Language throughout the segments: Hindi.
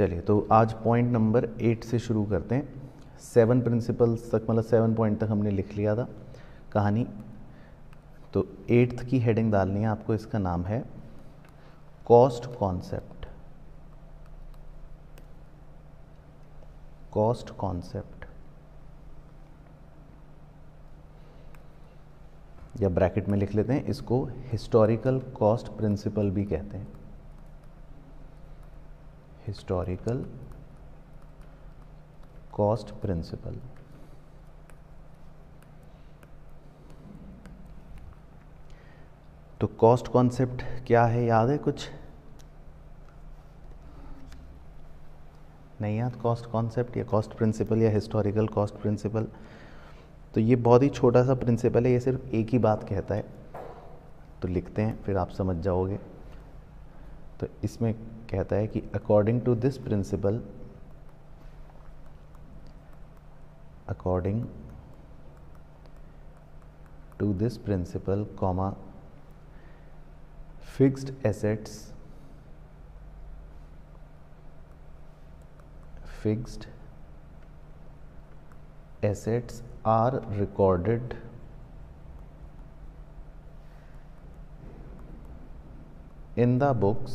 चलिए, तो आज पॉइंट नंबर 8 से शुरू करते हैं। 7 प्रिंसिपल्स तक, मतलब 7 पॉइंट तक हमने लिख लिया था कहानी। तो 8th की हेडिंग डालनी है आपको, इसका नाम है कॉस्ट कॉन्सेप्ट। कॉस्ट कॉन्सेप्ट, या ब्रैकेट में लिख लेते हैं इसको, हिस्टोरिकल कॉस्ट प्रिंसिपल भी कहते हैं। Historical cost principle. तो कॉस्ट कॉन्सेप्ट क्या है, याद है कुछ? नहीं याद कॉस्ट कॉन्सेप्ट या कॉस्ट प्रिंसिपल या हिस्टोरिकल कॉस्ट प्रिंसिपल? तो ये बहुत ही छोटा सा प्रिंसिपल है, ये सिर्फ एक ही बात कहता है। तो लिखते हैं, फिर आप समझ जाओगे। तो इसमें कहता है कि according to this principle, according to this principle, comma, fixed assets, fixed assets are recorded in the books.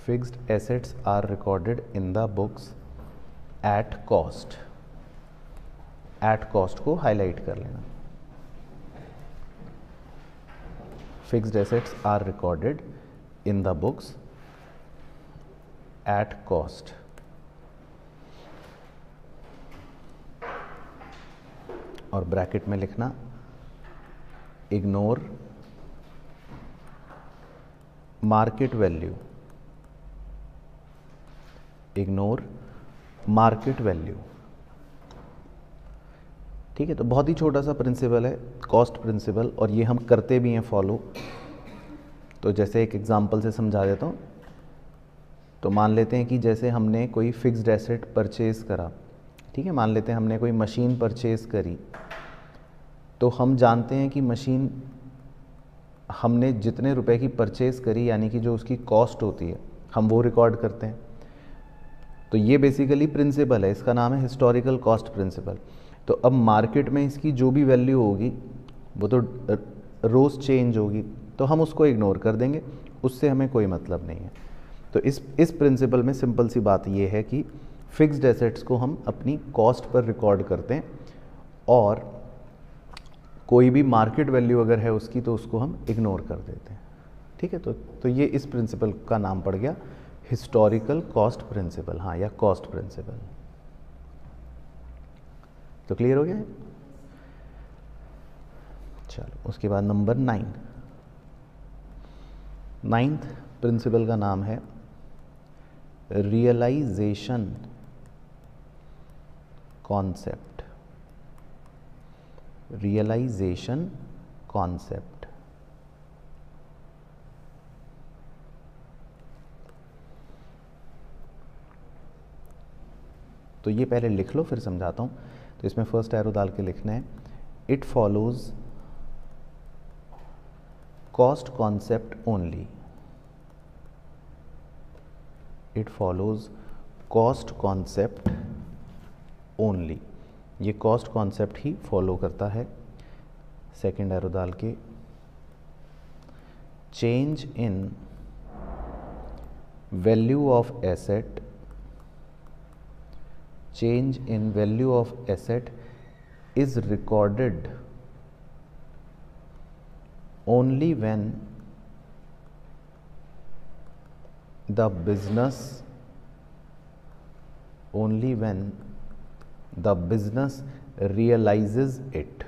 Fixed assets are recorded in the books at cost. At cost को highlight कर लेना। Fixed assets are recorded in the books at cost. और ब्रैकेट में लिखना ignore market value, ignore market value. ठीक है, तो बहुत ही छोटा सा प्रिंसिपल है कॉस्ट प्रिंसिपल, और ये हम करते भी हैं फॉलो। तो जैसे एक एग्जांपल से समझा देता हूँ। तो मान लेते हैं कि जैसे हमने कोई फिक्स्ड एसेट परचेज़ करा, ठीक है, मान लेते हैं हमने कोई मशीन परचेज़ करी। तो हम जानते हैं कि मशीन हमने जितने रुपए की परचेज़ करी, यानी कि जो उसकी कॉस्ट होती है, हम वो रिकॉर्ड करते हैं। तो ये बेसिकली प्रिंसिपल है, इसका नाम है हिस्टोरिकल कॉस्ट प्रिंसिपल। तो अब मार्केट में इसकी जो भी वैल्यू होगी वो तो रोज़ चेंज होगी, तो हम उसको इग्नोर कर देंगे, उससे हमें कोई मतलब नहीं है। तो इस प्रिंसिपल में सिंपल सी बात ये है कि फिक्स्ड एसेट्स को हम अपनी कॉस्ट पर रिकॉर्ड करते हैं, और कोई भी मार्केट वैल्यू अगर है उसकी तो उसको हम इग्नोर कर देते हैं। ठीक है, तो ये इस प्रिंसिपल का नाम पड़ गया हिस्टोरिकल कॉस्ट प्रिंसिपल, हाँ, या कॉस्ट प्रिंसिपल। तो क्लियर हो गया है? चलो, उसके बाद नंबर 9। 9th प्रिंसिपल का नाम है रियलाइजेशन कॉन्सेप्ट। Realisation concept. तो ये पहले लिख लो, फिर समझाता हूं। तो इसमें फर्स्ट एरो डाल के लिखना है, it follows cost concept only. It follows cost concept only. ये कॉस्ट कॉन्सेप्ट ही फॉलो करता है। सेकेंड एरो डाल के, change in value of asset, change in value of asset is recorded only when the business, only when the business realizes it,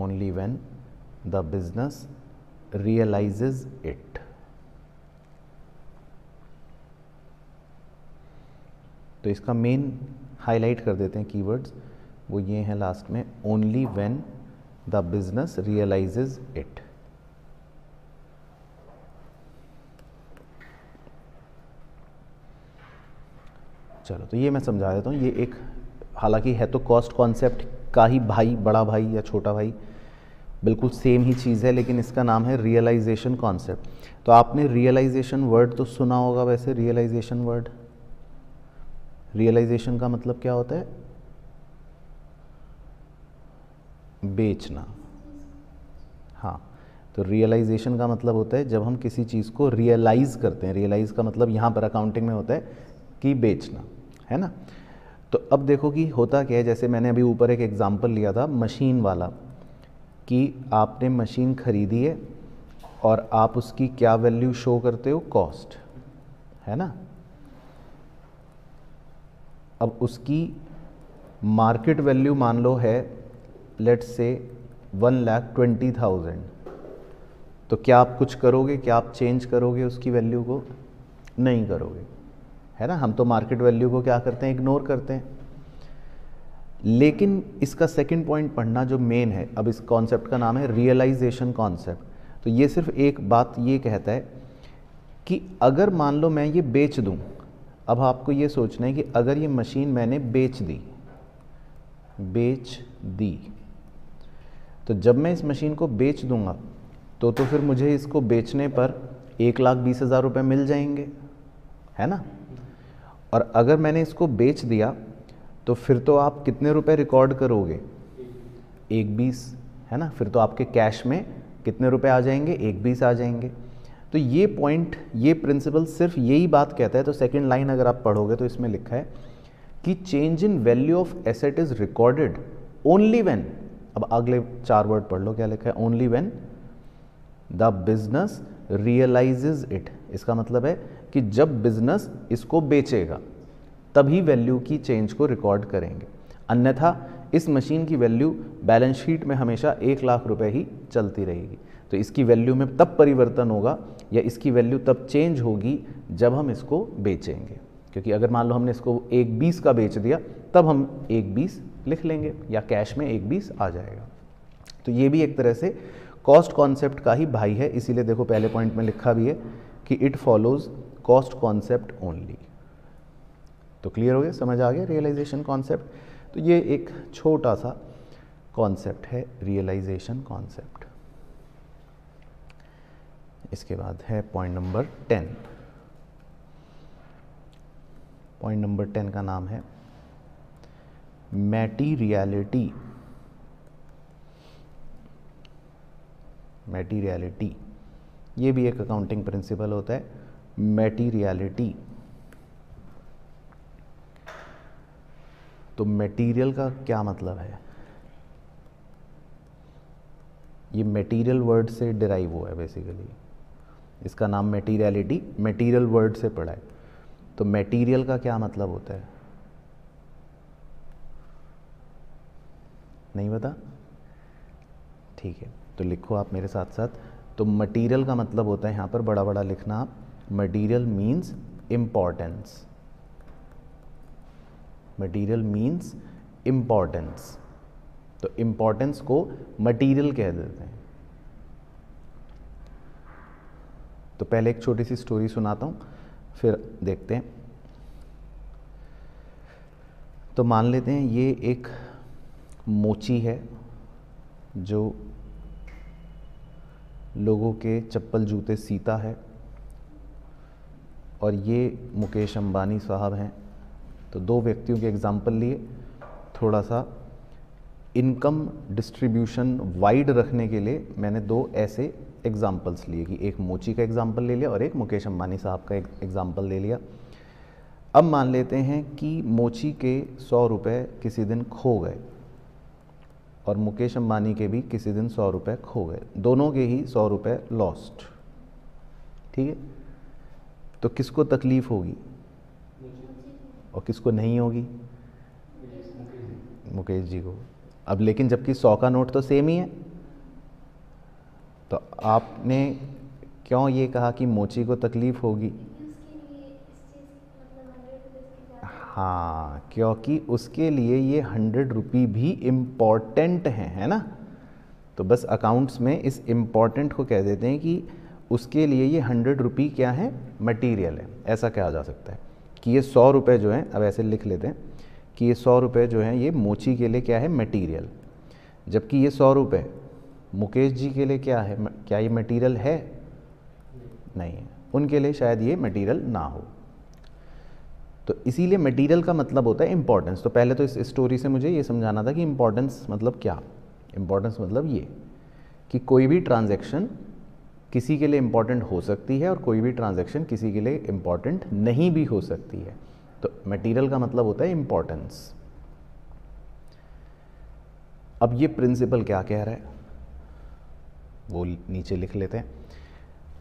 only when the business realizes it। तो इसका मेन हाईलाइट कर देते हैं कीवर्ड्स, वो ये हैं लास्ट में, only when the business realizes it। चलो, तो ये मैं समझा देता हूँ। ये एक, हालांकि है तो कॉस्ट कॉन्सेप्ट का ही भाई, बड़ा भाई या छोटा भाई, बिल्कुल सेम ही चीज़ है, लेकिन इसका नाम है रियलाइजेशन कॉन्सेप्ट। तो आपने रियलाइजेशन वर्ड तो सुना होगा वैसे, रियलाइजेशन वर्ड, रियलाइजेशन का मतलब क्या होता है? बेचना। हाँ, तो रियलाइजेशन का मतलब होता है जब हम किसी चीज़ को रियलाइज करते हैं। रियलाइज का मतलब यहाँ पर अकाउंटिंग में होता है कि बेचना, है ना। तो अब देखो कि होता क्या है, जैसे मैंने अभी ऊपर एक एग्जांपल लिया था मशीन वाला, कि आपने मशीन खरीदी है और आप उसकी क्या वैल्यू शो करते हो? कॉस्ट, है ना। अब उसकी मार्केट वैल्यू मान लो है लेट्स से 1,20,000, तो क्या आप कुछ करोगे? क्या आप चेंज करोगे उसकी वैल्यू को? नहीं करोगे, है ना। हम तो मार्केट वैल्यू को क्या करते हैं? इग्नोर करते हैं। लेकिन इसका सेकंड पॉइंट पढ़ना जो मेन है, अब इस कॉन्सेप्ट का नाम है रियलाइजेशन कॉन्सेप्ट। तो ये सिर्फ एक बात ये कहता है कि अगर मान लो मैं ये बेच दूं, अब आपको ये सोचना है कि अगर ये मशीन मैंने बेच दी, तो जब मैं इस मशीन को बेच दूंगा तो फिर मुझे इसको बेचने पर 1,20,000 रुपये मिल जाएंगे, है ना। और अगर मैंने इसको बेच दिया तो फिर तो आप कितने रुपए रिकॉर्ड करोगे? 1,20, है ना। फिर तो आपके कैश में कितने रुपए आ जाएंगे? 1,20 आ जाएंगे। तो ये पॉइंट, ये प्रिंसिपल सिर्फ यही बात कहता है। तो सेकंड लाइन अगर आप पढ़ोगे तो इसमें लिखा है कि change in value of asset is recorded only when, अब अगले 4 वर्ड पढ़ लो, क्या लिखा है? Only when the business realises it. इसका मतलब है कि जब बिजनेस इसको बेचेगा तभी वैल्यू की चेंज को रिकॉर्ड करेंगे, अन्यथा इस मशीन की वैल्यू बैलेंस शीट में हमेशा 1,00,000 रुपए ही चलती रहेगी। तो इसकी वैल्यू में तब परिवर्तन होगा या इसकी वैल्यू तब चेंज होगी जब हम इसको बेचेंगे, क्योंकि अगर मान लो हमने इसको 1,20 का बेच दिया तब हम 1,20 लिख लेंगे या कैश में 1,20 आ जाएगा। तो ये भी एक तरह से कॉस्ट कॉन्सेप्ट का ही भाई है, इसीलिए देखो पहले पॉइंट में लिखा भी है कि it follows cost concept only. तो क्लियर हो गया, समझ आ गया रियलाइजेशन कॉन्सेप्ट। तो ये एक छोटा सा कॉन्सेप्ट है रियलाइजेशन कॉन्सेप्ट। इसके बाद है पॉइंट नंबर 10। पॉइंट नंबर 10 का नाम है मैटीरियलिटी। मैटीरियलिटी ये भी एक अकाउंटिंग प्रिंसिपल होता है, मैटीरियलिटी। तो मटेरियल का क्या मतलब है? ये मटेरियल वर्ड से डिराइव हुआ है बेसिकली, इसका नाम मटेरियलिटी मटेरियल वर्ड से पड़ा है। तो मटेरियल का क्या मतलब होता है? नहीं पता? ठीक है, तो लिखो आप मेरे साथ साथ। तो मटेरियल का मतलब होता है, यहाँ पर बड़ा बड़ा लिखना आप, material means importance. Material means importance. तो इम्पॉर्टेंस को मटेरियल कह देते हैं। तो पहले एक छोटी सी स्टोरी सुनाता हूँ, फिर देखते हैं। तो मान लेते हैं ये एक मोची है जो लोगों के चप्पल जूते सीता है, और ये मुकेश अंबानी साहब हैं। तो दो व्यक्तियों के एग्जाम्पल लिए, थोड़ा सा इनकम डिस्ट्रीब्यूशन वाइड रखने के लिए मैंने दो ऐसे एग्जाम्पल्स लिए कि एक मोची का एग्जाम्पल ले लिया और एक मुकेश अंबानी साहब का एग्जाम्पल ले लिया। अब मान लेते हैं कि मोची के 100 रुपये किसी दिन खो गए और मुकेश अंबानी के भी किसी दिन 100 रुपये खो गए, दोनों के ही 100 रुपये लॉस्ट। ठीक है, तो किसको तकलीफ होगी और किसको नहीं होगी? मुकेश जी को। अब लेकिन जबकि 100 का नोट तो सेम ही है, तो आपने क्यों ये कहा कि मोची को तकलीफ होगी? हाँ, क्योंकि उसके लिए ये 100 रुपये भी इम्पॉर्टेंट हैं, है ना। तो बस अकाउंट्स में इस इम्पॉर्टेंट को कह देते हैं कि उसके लिए ये 100 रुपये क्या है? मटीरियल है। ऐसा कहा जा सकता है कि ये 100 रुपये जो हैं, अब ऐसे लिख लेते हैं कि ये 100 रुपये जो हैं ये मोची के लिए क्या है? मटीरियल। जबकि ये 100 रुपये मुकेश जी के लिए क्या है? क्या ये मटीरियल है? नहीं है, उनके लिए शायद ये मटेरियल ना हो। तो इसीलिए मटेरियल का मतलब होता है इम्पोर्टेंस। तो पहले तो इस स्टोरी से मुझे ये समझाना था कि इम्पोर्टेंस मतलब क्या। इम्पोर्टेंस मतलब ये कि कोई भी ट्रांजैक्शन किसी के लिए इम्पॉर्टेंट हो सकती है और कोई भी ट्रांजैक्शन किसी के लिए इम्पॉर्टेंट नहीं भी हो सकती है। तो मटेरियल का मतलब होता है इम्पॉर्टेंस। अब ये प्रिंसिपल क्या कह रहा है वो नीचे लिख लेते हैं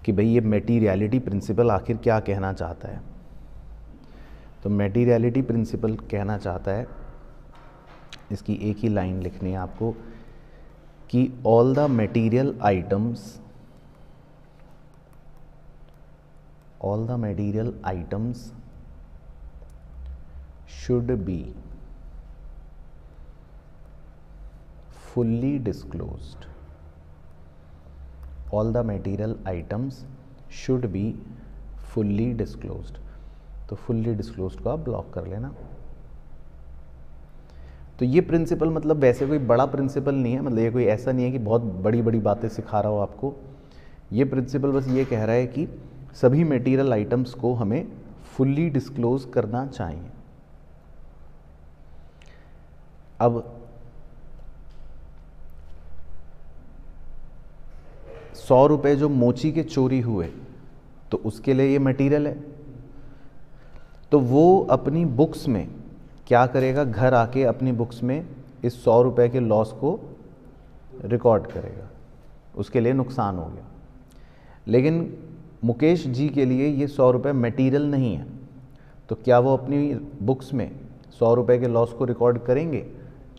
कि भाई ये मटेरियलिटी प्रिंसिपल आखिर क्या कहना चाहता है। तो मटेरियलिटी प्रिंसिपल कहना चाहता है, इसकी एक ही लाइन लिखनी है आपको, कि all the material items should be fully disclosed. All the material items should be fully disclosed. तो fully disclosed को आप ब्लॉक कर लेना। तो ये प्रिंसिपल मतलब वैसे कोई बड़ा प्रिंसिपल नहीं है, मतलब ये कोई ऐसा नहीं है कि बहुत बड़ी बड़ी बातें सिखा रहा हो आपको। ये प्रिंसिपल बस ये कह रहा है कि सभी मटेरियल आइटम्स को हमें फुल्ली डिस्क्लोज करना चाहिए। अब 100 रुपये जो मोची के चोरी हुए तो उसके लिए ये मटेरियल है, तो वो अपनी बुक्स में क्या करेगा, घर आके अपनी बुक्स में इस 100 रुपये के लॉस को रिकॉर्ड करेगा, उसके लिए नुकसान हो गया। लेकिन मुकेश जी के लिए ये 100 रुपये मटेरियल नहीं है, तो क्या वो अपनी बुक्स में 100 रुपये के लॉस को रिकॉर्ड करेंगे?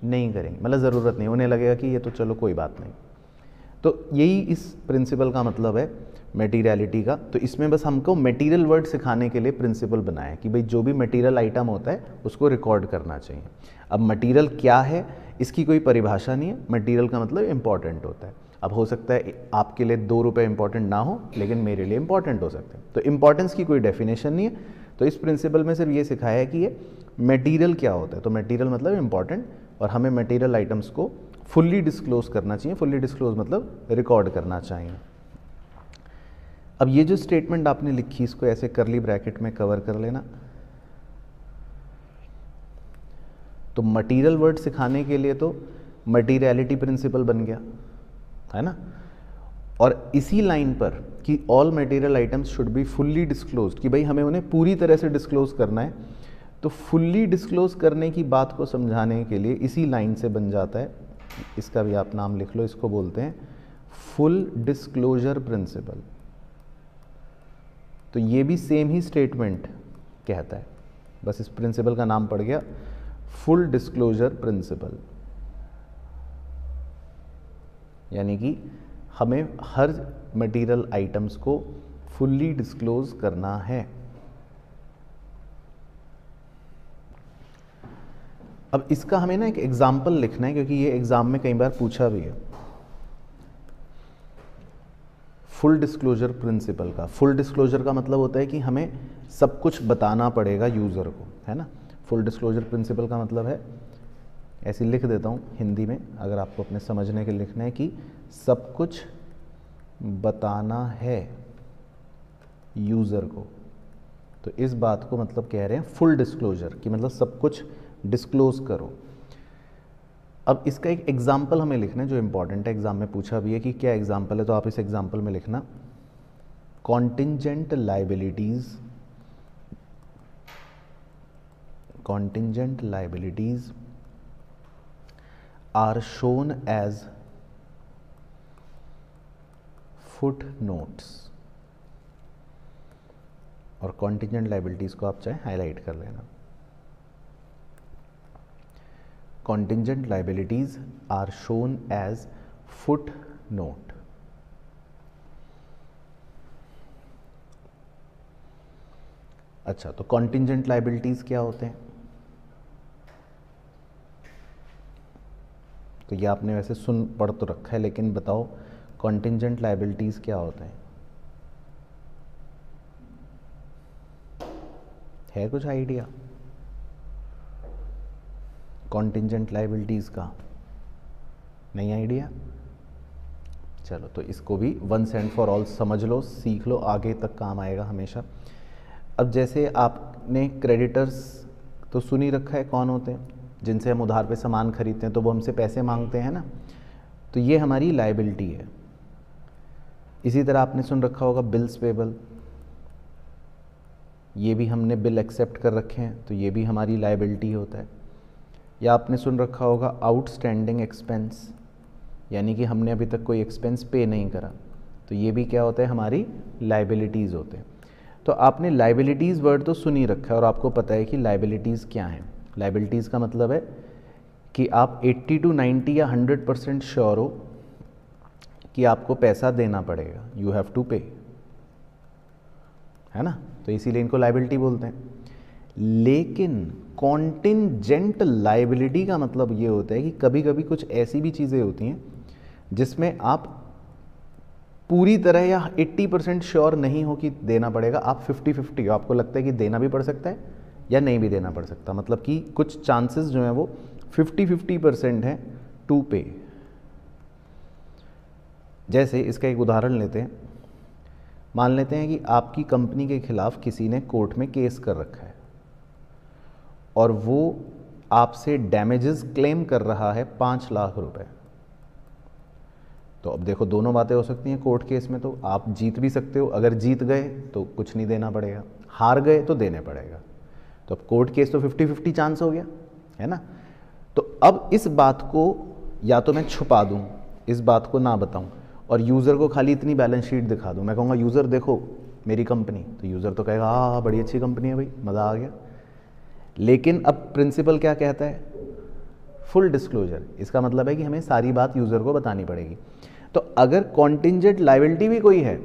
नहीं करेंगे, मतलब ज़रूरत नहीं, उन्हें लगेगा कि ये तो चलो कोई बात नहीं। तो यही इस प्रिंसिपल का मतलब है मटेरियलिटी का। तो इसमें बस हमको मटेरियल वर्ड सिखाने के लिए प्रिंसिपल बनाया कि भाई जो भी मटेरियल आइटम होता है उसको रिकॉर्ड करना चाहिए। अब मटेरियल क्या है इसकी कोई परिभाषा नहीं है, मटेरियल का मतलब इम्पॉर्टेंट होता है। अब हो सकता है आपके लिए 2 रुपये इंपॉर्टेंट ना हो, लेकिन मेरे लिए इंपॉर्टेंट हो सकते हैं। तो इंपॉर्टेंस की कोई डेफिनेशन नहीं है। तो इस प्रिंसिपल में सिर्फ ये सिखाया है कि ये मटेरियल क्या होता है। तो मटेरियल मतलब इम्पॉर्टेंट, और हमें मटेरियल आइटम्स को फुल्ली डिस्क्लोज करना चाहिए। फुल्ली डिस्क्लोज मतलब रिकॉर्ड करना चाहिए। अब ये जो स्टेटमेंट आपने लिखी इसको ऐसे करली ब्रैकेट में कवर कर लेना। तो मटेरियल वर्ड सिखाने के लिए तो मटेरियलिटी प्रिंसिपल बन गया, है ना। और इसी लाइन पर कि all material items should be fully disclosed, कि भाई हमें उन्हें पूरी तरह से डिस्क्लोज करना है। तो फुल्ली डिस्क्लोज करने की बात को समझाने के लिए इसी लाइन से बन जाता है, इसका भी आप नाम लिख लो, इसको बोलते हैं फुल डिस्क्लोजर प्रिंसिपल। तो ये भी सेम ही स्टेटमेंट कहता है, बस इस प्रिंसिपल का नाम पड़ गया फुल डिस्क्लोजर प्रिंसिपल। यानी कि हमें हर मटेरियल आइटम्स को फुल्ली डिस्क्लोज करना है। अब इसका हमें ना एक एग्जाम्पल लिखना है, क्योंकि ये एग्जाम में कई बार पूछा भी है। फुल डिस्क्लोजर प्रिंसिपल का, फुल डिस्क्लोजर का मतलब होता है कि हमें सब कुछ बताना पड़ेगा यूज़र को, है ना। फुल डिस्क्लोजर प्रिंसिपल का मतलब है, ऐसे लिख देता हूँ हिंदी में अगर आपको अपने समझने के लिखना है, कि सब कुछ बताना है यूज़र को। तो इस बात को मतलब कह रहे हैं फुल डिस्क्लोजर, कि मतलब सब कुछ डिस्क्लोज करो। अब इसका एक एग्जाम्पल हमें लिखना है जो इंपॉर्टेंट है, एग्जाम में पूछा भी है कि क्या एग्जाम्पल है। तो आप इस एग्जाम्पल में लिखना contingent liabilities are shown as foot notes. और कॉन्टिंजेंट लाइबिलिटीज को आप चाहे हाईलाइट कर लेना। Contingent liabilities are shown as footnote. अच्छा, तो contingent liabilities क्या होते हैं? तो ये आपने वैसे सुन पढ़ तो रखा है, लेकिन बताओ contingent liabilities क्या होते हैं? है कुछ आइडिया कॉन्टिंजेंट लाइबिलिटीज़ का? नहीं आइडिया? चलो, तो इसको भी वंस एंड फॉर ऑल समझ लो, सीख लो, आगे तक काम आएगा हमेशा। अब जैसे आपने क्रेडिटर्स तो सुन ही रखा है कौन होते हैं, जिनसे हम उधार पे सामान खरीदते हैं तो वो हमसे पैसे मांगते हैं ना, तो ये हमारी लायबिलिटी है। इसी तरह आपने सुन रखा होगा बिल्स पेबल, ये भी हमने बिल एक्सेप्ट कर रखे हैं तो ये भी हमारी लायबिलिटी होता है। या आपने सुन रखा होगा आउटस्टैंडिंग एक्सपेंस, यानी कि हमने अभी तक कोई एक्सपेंस पे नहीं करा, तो ये भी क्या होता है, हमारी लायबिलिटीज़ होते हैं। तो आपने लायबिलिटीज़ वर्ड तो सुन ही रखा है और आपको पता है कि लायबिलिटीज़ क्या हैं। लायबिलिटीज़ का मतलब है कि आप 80 to 90 या 100% श्योर हो कि आपको पैसा देना पड़ेगा, यू हैव टू पे, है ना, तो इसीलिए इनको लायबिलिटी बोलते हैं। लेकिन कॉन्टिंजेंट लायबिलिटी का मतलब ये होता है कि कभी कभी कुछ ऐसी भी चीज़ें होती हैं जिसमें आप पूरी तरह या 80% श्योर नहीं हो कि देना पड़ेगा, आप 50-50 हो, आपको लगता है कि देना भी पड़ सकता है या नहीं भी देना पड़ सकता, मतलब कि कुछ चांसेस जो हैं वो 50-50% हैं टू पे। जैसे इसका एक उदाहरण लेते हैं, मान लेते हैं कि आपकी कंपनी के खिलाफ किसी ने कोर्ट में केस कर रखा है और वो आपसे डैमेजेस क्लेम कर रहा है 5 लाख रुपए। तो अब देखो दोनों बातें हो सकती हैं कोर्ट केस में, तो आप जीत भी सकते हो, अगर जीत गए तो कुछ नहीं देना पड़ेगा, हार गए तो देने पड़ेगा। तो अब कोर्ट केस तो 50-50 चांस हो गया, है ना। तो अब इस बात को या तो मैं छुपा दूं, इस बात को ना बताऊं और यूज़र को खाली इतनी बैलेंस शीट दिखा दूं, मैं कहूँगा यूज़र देखो मेरी कंपनी, तो यूज़र तो कहेगा हाँ बड़ी अच्छी कंपनी है भाई, मज़ा आ गया। लेकिन अब प्रिंसिपल क्या कहता है, फुल डिस्क्लोजर। इसका मतलब है कि हमें सारी बात यूज़र को बतानी पड़ेगी। तो अगर कॉन्टिंजेंट लायबिलिटी भी कोई है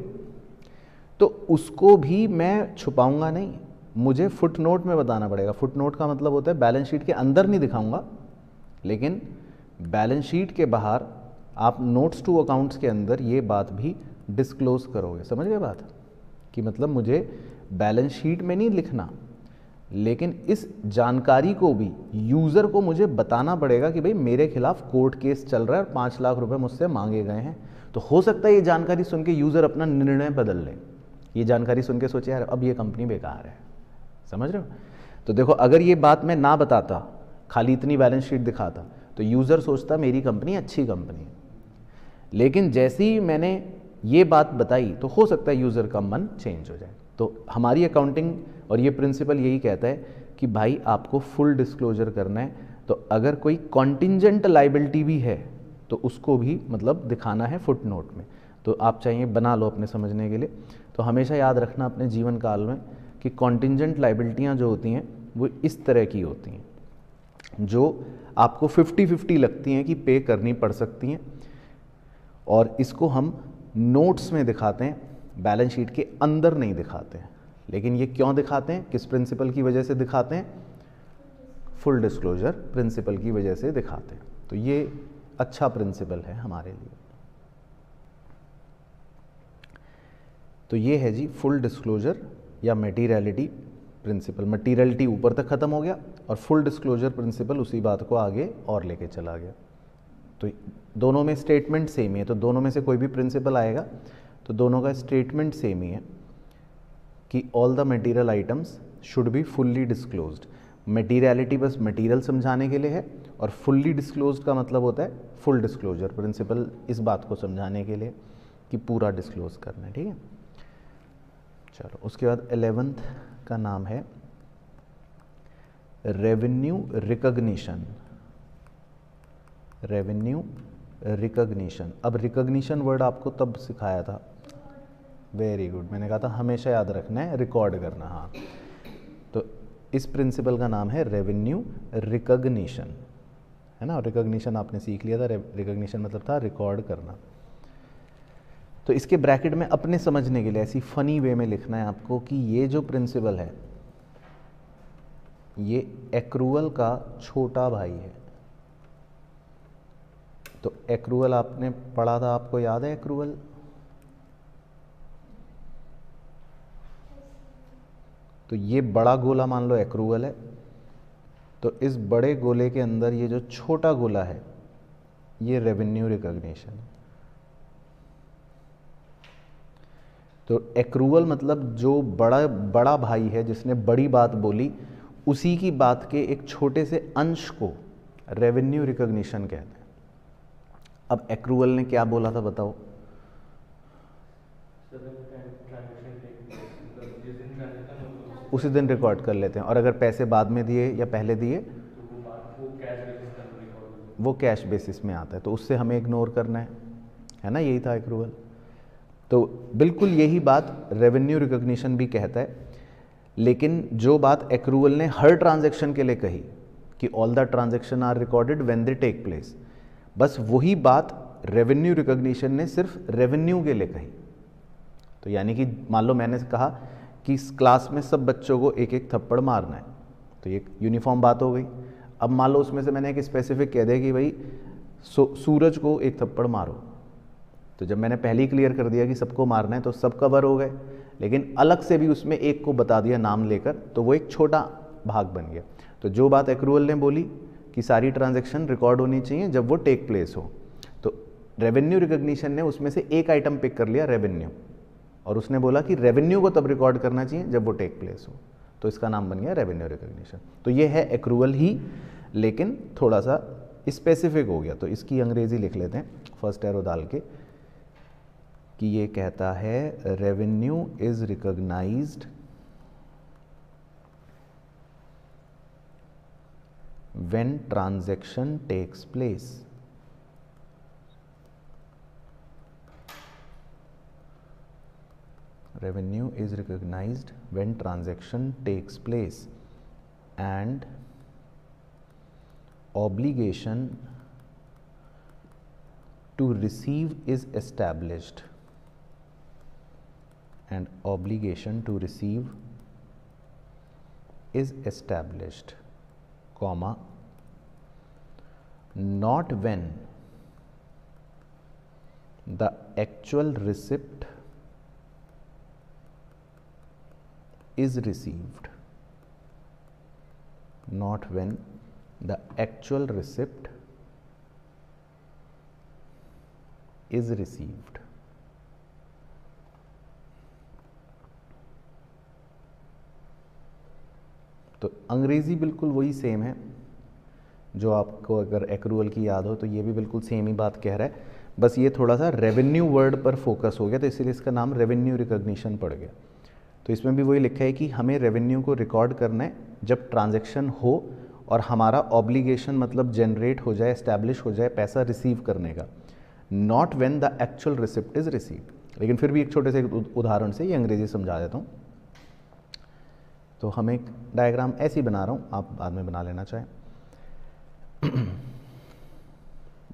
तो उसको भी मैं छुपाऊंगा नहीं, मुझे फुट नोट में बताना पड़ेगा। फुट नोट का मतलब होता है बैलेंस शीट के अंदर नहीं दिखाऊंगा, लेकिन बैलेंस शीट के बाहर आप नोट्स टू अकाउंट्स के अंदर ये बात भी डिस्क्लोज करोगे। समझ गए बात, कि मतलब मुझे बैलेंस शीट में नहीं लिखना, लेकिन इस जानकारी को भी यूज़र को मुझे बताना पड़ेगा कि भाई मेरे खिलाफ कोर्ट केस चल रहा है और 5 लाख रुपए मुझसे मांगे गए हैं। तो हो सकता है ये जानकारी सुन के यूज़र अपना निर्णय बदल ले, ये जानकारी सुन के सोचे यार अब ये कंपनी बेकार है। समझ रहे हो। तो देखो अगर ये बात मैं ना बताता, खाली इतनी बैलेंस शीट दिखाता, तो यूज़र सोचता मेरी कंपनी अच्छी कंपनी है। लेकिन जैसे ही मैंने ये बात बताई तो हो सकता है यूज़र का मन चेंज हो जाए। तो हमारी अकाउंटिंग और ये प्रिंसिपल यही कहता है कि भाई आपको फुल डिस्क्लोजर करना है। तो अगर कोई कॉन्टिंजेंट लायबिलिटी भी है तो उसको भी मतलब दिखाना है फुट नोट में। तो आप चाहिए बना लो अपने समझने के लिए। तो हमेशा याद रखना अपने जीवन काल में कि कॉन्टिंजेंट लायबिलिटियाँ जो होती हैं वो इस तरह की होती हैं, जो आपको 50-50 लगती हैं कि पे करनी पड़ सकती हैं, और इसको हम नोट्स में दिखाते हैं, बैलेंस शीट के अंदर नहीं दिखाते हैं। लेकिन ये क्यों दिखाते हैं, किस प्रिंसिपल की वजह से दिखाते हैं, फुल डिस्क्लोजर प्रिंसिपल की वजह से दिखाते हैं। तो ये अच्छा प्रिंसिपल है हमारे लिए। तो ये है जी फुल डिस्क्लोजर या मटेरियलिटी प्रिंसिपल। मटेरियलिटी ऊपर तक खत्म हो गया और फुल डिस्क्लोजर प्रिंसिपल उसी बात को आगे और लेके चला गया। तो दोनों में स्टेटमेंट सेम ही है, तो दोनों में से कोई भी प्रिंसिपल आएगा तो दोनों का स्टेटमेंट सेम ही है कि all the material items should be fully disclosed. Materiality बस मटेरियल समझाने के लिए है और फुल्ली डिस्क्लोज्ड का मतलब होता है फुल डिस्क्लोजर प्रिंसिपल, इस बात को समझाने के लिए कि पूरा डिस्क्लोज करना है। ठीक है, चलो उसके बाद 11th का नाम है रेवेन्यू रिकॉग्निशन। Revenue recognition. अब रिकॉग्निशन वर्ड आपको तब सिखाया था, वेरी गुड, मैंने कहा था हमेशा याद रखना है, रिकॉर्ड करना। हाँ, तो इस प्रिंसिपल का नाम है रेवेन्यू रिकॉग्निशन, है ना। रिकॉग्निशन आपने सीख लिया था, रिकॉग्निशन मतलब था रिकॉर्ड करना। तो इसके ब्रैकेट में अपने समझने के लिए ऐसी फनी वे में लिखना है आपको कि ये जो प्रिंसिपल है ये एक्रूअल का छोटा भाई है। तो एक्रूअल आपने पढ़ा था, आपको याद है एक्रूअल? तो ये बड़ा गोला मान लो एक्रूअल है, तो इस बड़े गोले के अंदर ये जो छोटा गोला है ये रेवेन्यू रिकॉग्निशन है। तो एक्रूवल मतलब जो बड़ा बड़ा भाई है जिसने बड़ी बात बोली, उसी की बात के एक छोटे से अंश को रेवेन्यू रिकॉग्निशन कहते हैं। अब एक्रूवल ने क्या बोला था बताओ? उसी दिन रिकॉर्ड कर लेते हैं, और अगर पैसे बाद में दिए या पहले दिए वो कैश बेसिस में आता है, तो उससे हमें इग्नोर करना है ना, यही था एक्रूवल। तो बिल्कुल यही बात रेवेन्यू रिकॉग्निशन भी कहता है, लेकिन जो बात एक्रूवल ने हर ट्रांजैक्शन के लिए कही कि all the transaction are recorded when they take place, बस वही बात रेवेन्यू रिकॉग्निशन ने सिर्फ रेवेन्यू के लिए कही। तो यानी कि मान लो मैंने कहा कि इस क्लास में सब बच्चों को एक एक थप्पड़ मारना है, तो ये यूनिफॉर्म बात हो गई। अब मान लो उसमें से मैंने एक स्पेसिफिक कह दिया कि भाई सूरज को एक थप्पड़ मारो, तो जब मैंने पहले ही क्लियर कर दिया कि सबको मारना है तो सब कवर हो गए, लेकिन अलग से भी उसमें एक को बता दिया नाम लेकर, तो वो एक छोटा भाग बन गया। तो जो बात एक्रूवल ने बोली कि सारी ट्रांजैक्शन रिकॉर्ड होनी चाहिए जब वो टेक प्लेस हो, तो रेवेन्यू रिकॉग्निशन ने उसमें से एक आइटम पिक कर लिया, रेवेन्यू, और उसने बोला कि रेवेन्यू को तब रिकॉर्ड करना चाहिए जब वो टेक प्लेस हो, तो इसका नाम बन गया रेवेन्यू रिकॉग्निशन। तो ये है एक्रूवल ही, लेकिन थोड़ा सा स्पेसिफिक हो गया। तो इसकी अंग्रेजी लिख लेते हैं फर्स्ट एरो डाल के कि ये कहता है revenue is recognised when transaction takes place. Revenue is recognized when transaction takes place and obligation to receive is established, and obligation to receive is established, comma, not when the actual receipt is received, not when the actual receipt is received। तो अंग्रेजी बिल्कुल वही सेम है जो आपको अगर एक्रूवल की याद हो, तो ये भी बिल्कुल सेम ही बात कह रहा है, बस ये थोड़ा सा रेवेन्यू वर्ड पर फोकस हो गया, तो इसीलिए इसका नाम रेवेन्यू रिकॉग्निशन पड़ गया। तो इसमें भी वही लिखा है कि हमें रेवेन्यू को रिकॉर्ड करना है जब ट्रांजैक्शन हो और हमारा ऑब्लिगेशन मतलब जनरेट हो जाए, एस्टैब्लिश हो जाए पैसा रिसीव करने का, not when the actual receipt is received. लेकिन फिर भी एक छोटे से उदाहरण से ये अंग्रेजी समझा देता हूँ। तो हम एक डायग्राम ऐसी बना रहा हूँ, आप बाद में बना लेना चाहें।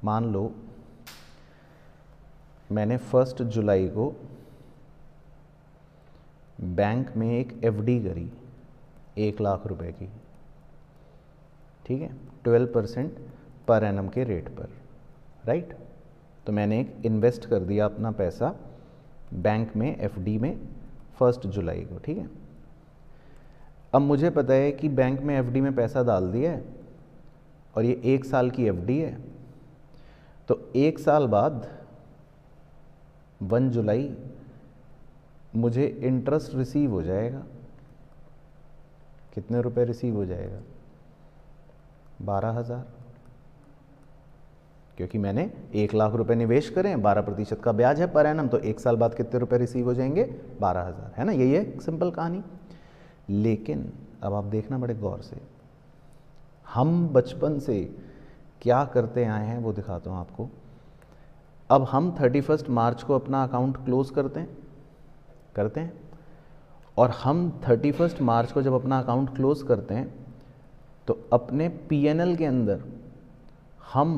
मान लो मैंने 1 जुलाई को बैंक में एक एफडी करी 1 लाख रुपए की, ठीक है, 12% पर एनम के रेट पर, राइट। तो मैंने एक इन्वेस्ट कर दिया अपना पैसा बैंक में एफडी में 1 जुलाई को, ठीक है। अब मुझे पता है कि बैंक में एफडी में पैसा डाल दिया है और ये 1 साल की एफडी है, तो 1 साल बाद 1 जुलाई मुझे इंटरेस्ट रिसीव हो जाएगा। कितने रुपए रिसीव हो जाएगा? 12,000, क्योंकि मैंने 1 लाख रुपए निवेश करें, 12% का ब्याज है पर एनम, तो 1 साल बाद कितने रुपए रिसीव हो जाएंगे? 12,000, है ना, यही है सिंपल कहानी। लेकिन अब आप देखना बड़े गौर से, हम बचपन से क्या करते आए हैं वो दिखाता हूँ आपको। अब हम 31 मार्च को अपना अकाउंट क्लोज करते हैं और हम 31 मार्च को जब अपना अकाउंट क्लोज करते हैं तो अपने पीएनएल के अंदर हम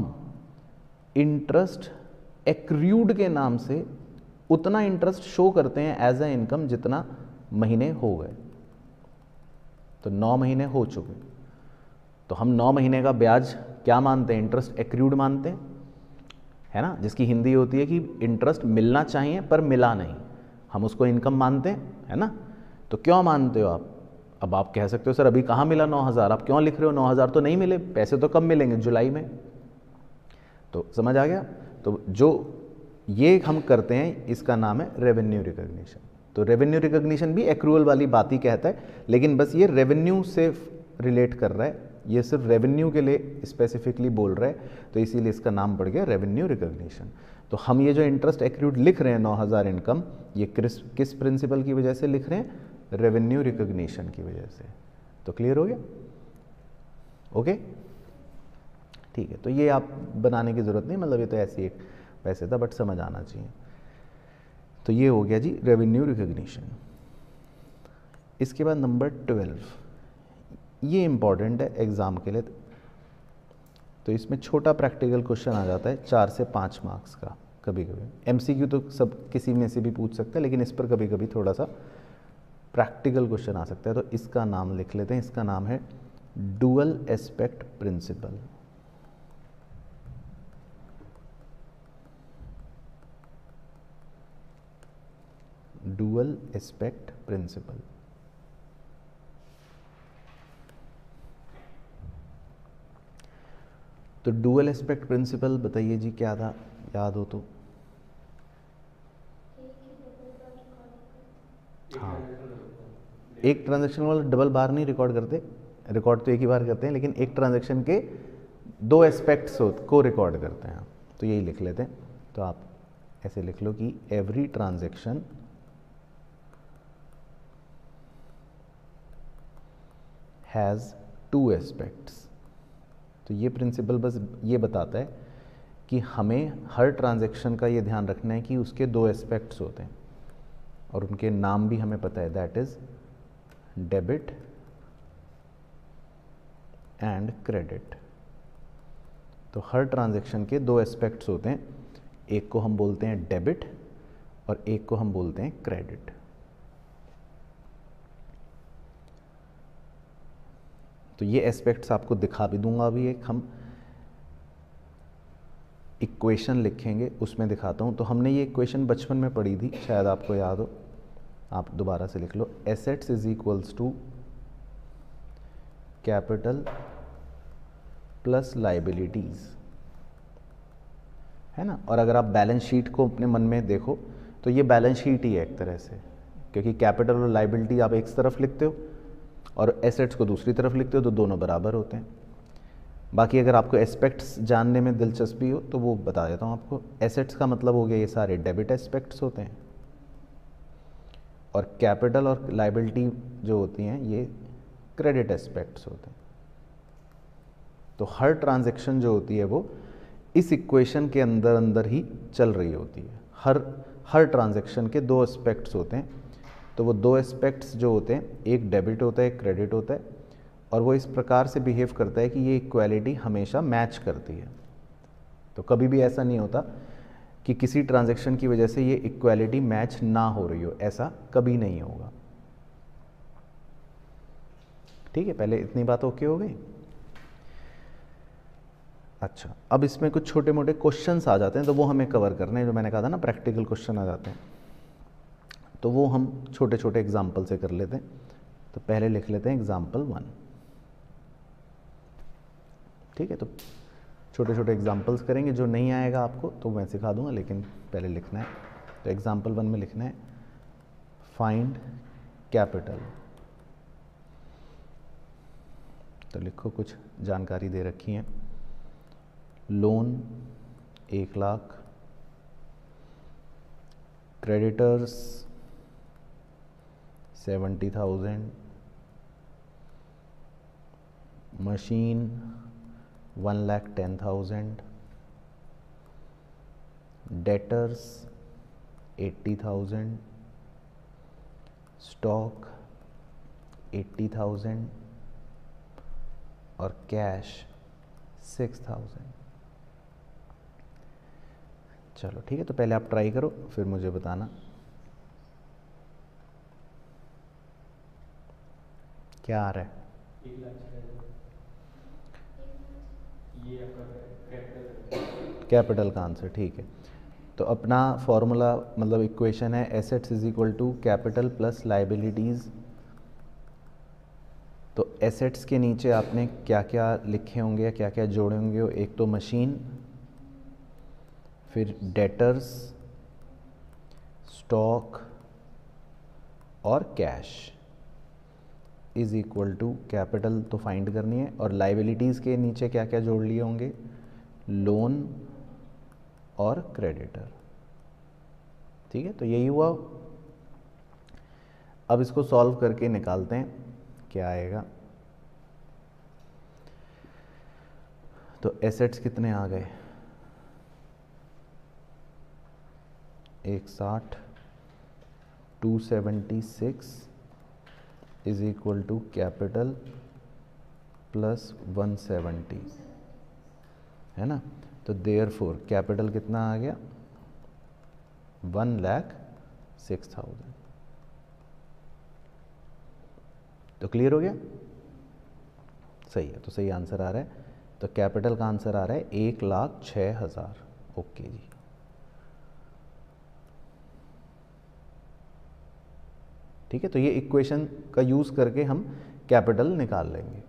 इंटरेस्ट एक्रूड के नाम से उतना इंटरेस्ट शो करते हैं एज ए इनकम जितना महीने हो गए। तो 9 महीने हो चुके, तो हम 9 महीने का ब्याज क्या मानते हैं? इंटरेस्ट एक्रूड मानते हैं, है ना, जिसकी हिंदी होती है कि इंटरेस्ट मिलना चाहिए पर मिला नहीं, हम उसको इनकम मानते हैं, है ना। तो क्यों मानते हो आप? अब आप कह सकते हो सर अभी कहाँ मिला 9,000, आप क्यों लिख रहे हो 9,000 तो नहीं मिले, पैसे तो कब मिलेंगे? जुलाई में। तो समझ आ गया। तो जो ये हम करते हैं इसका नाम है रेवेन्यू रिकॉग्निशन। तो रेवेन्यू रिकॉग्निशन भी एक्रूअल वाली बात ही कहता है, लेकिन बस ये रेवेन्यू से रिलेट कर रहा है, ये सिर्फ रेवेन्यू के लिए स्पेसिफिकली बोल रहा है, तो इसीलिए इसका नाम पड़ गया रेवेन्यू रिकॉग्निशन। तो हम ये जो इंटरेस्ट एक्रूड लिख रहे हैं 9,000 इनकम, ये किस प्रिंसिपल की वजह से लिख रहे हैं? रेवेन्यू रिकॉग्निशन की वजह से। तो क्लियर हो गया? ओके, ठीक है। तो ये आप बनाने की ज़रूरत नहीं, मतलब ये तो ऐसी एक वैसे था, बट समझ आना चाहिए। तो ये हो गया जी रेवेन्यू रिकॉग्निशन। इसके बाद नंबर 12, ये इम्पॉर्टेंट है एग्ज़ाम के लिए। तो इसमें छोटा प्रैक्टिकल क्वेश्चन आ जाता है 4 से 5 मार्क्स का। कभी कभी MCQ तो सब किसी में से भी पूछ सकते हैं, लेकिन इस पर कभी कभी थोड़ा सा प्रैक्टिकल क्वेश्चन आ सकता है। तो इसका नाम लिख लेते हैं, इसका नाम है dual aspect principle. Dual aspect principle. तो डुअल एस्पेक्ट प्रिंसिपल बताइए जी क्या था, याद हो तो? हाँ, एक ट्रांजैक्शन वाला डबल बार नहीं रिकॉर्ड करते, रिकॉर्ड तो एक ही बार करते हैं, लेकिन एक ट्रांजैक्शन के 2 एस्पेक्ट्स को रिकॉर्ड करते हैं। तो यही लिख लेते हैं। तो आप ऐसे लिख लो कि एवरी ट्रांजैक्शन हैज़ 2 एस्पेक्ट्स। तो ये प्रिंसिपल बस ये बताता है कि हमें हर ट्रांजैक्शन का ये ध्यान रखना है कि उसके 2 एस्पेक्ट्स होते हैं, और उनके नाम भी हमें पता है, that is debit and credit. तो हर ट्रांजैक्शन के 2 एस्पेक्ट्स होते हैं, एक को हम बोलते हैं डेबिट और एक को हम बोलते हैं क्रेडिट। तो ये एस्पेक्ट्स आपको दिखा भी दूंगा अभी, एक हम इक्वेशन लिखेंगे उसमें दिखाता हूँ। तो हमने ये इक्वेशन बचपन में पढ़ी थी, शायद आपको याद हो, आप दोबारा से लिख लो। Assets is equals to capital plus liabilities, है ना। और अगर आप बैलेंस शीट को अपने मन में देखो तो ये बैलेंस शीट ही है एक तरह से, क्योंकि कैपिटल और लाइबिलिटी आप एक तरफ लिखते हो और एसेट्स को दूसरी तरफ लिखते हो, तो दोनों बराबर होते हैं। बाकी अगर आपको एस्पेक्ट्स जानने में दिलचस्पी हो तो वो बता देता हूँ आपको। एसेट्स का मतलब हो गया ये सारे डेबिट एस्पेक्ट्स होते हैं, और कैपिटल और लाइबिलिटी जो होती हैं ये क्रेडिट एस्पेक्ट्स होते हैं। तो हर ट्रांजैक्शन जो होती है वो इस इक्वेशन के अंदर अंदर ही चल रही होती है। हर ट्रांजैक्शन के 2 एस्पेक्ट्स होते हैं। तो वो 2 एस्पेक्ट्स जो होते हैं, एक डेबिट होता है एक क्रेडिट होता है, और वो इस प्रकार से बिहेव करता है कि ये इक्वालिटी हमेशा मैच करती है। तो कभी भी ऐसा नहीं होता कि किसी ट्रांजैक्शन की वजह से ये इक्वालिटी मैच ना हो रही हो, ऐसा कभी नहीं होगा। ठीक है, पहले इतनी बात ओके हो गई। अच्छा, अब इसमें कुछ छोटे मोटे क्वेश्चंस आ जाते हैं, तो वो हमें कवर करने हैं। जो मैंने कहा था ना प्रैक्टिकल क्वेश्चन आ जाते हैं, तो वो हम छोटे छोटे एग्जाम्पल से कर लेते हैं। तो पहले लिख लेते हैं एग्जाम्पल 1। ठीक है, तो छोटे छोटे एग्जाम्पल्स करेंगे। जो नहीं आएगा आपको तो मैं सिखा दूंगा, लेकिन पहले लिखना है। तो एग्जाम्पल 1 में लिखना है फाइंड कैपिटल। तो लिखो, कुछ जानकारी दे रखी है। Loan 1 lakh, creditors 70,000, machine 1,10,000, debtors 80,000, stock 80,000 और कैश 6,000। चलो ठीक है, तो पहले आप ट्राई करो, फिर मुझे बताना क्या आ रहा है। कैपिटल का आंसर, ठीक है। तो अपना फॉर्मूला मतलब इक्वेशन है assets is equal to capital plus liabilities. तो एसेट्स के नीचे आपने क्या क्या लिखे होंगे या क्या क्या जोड़े होंगे? एक तो मशीन, फिर डेटर्स, स्टॉक, और cash is equal to capital तो फाइंड करनी है, और लाइबिलिटीज़ के नीचे क्या क्या जोड़ लिए होंगे, लोन और क्रेडिटर। ठीक है, तो यही हुआ। अब इसको सॉल्व करके निकालते हैं क्या आएगा। तो एसेट्स कितने आ गए, 160, 276 is equal to capital plus 170, है ना। तो देयरफॉर कैपिटल कितना आ गया, 1,06,000। तो क्लियर हो गया, सही है। तो सही आंसर आ रहा है, तो कैपिटल का आंसर आ रहा है 1,06,000। ओके जी। ठीक है, तो ये इक्वेशन का यूज़ करके हम कैपिटल निकाल लेंगे।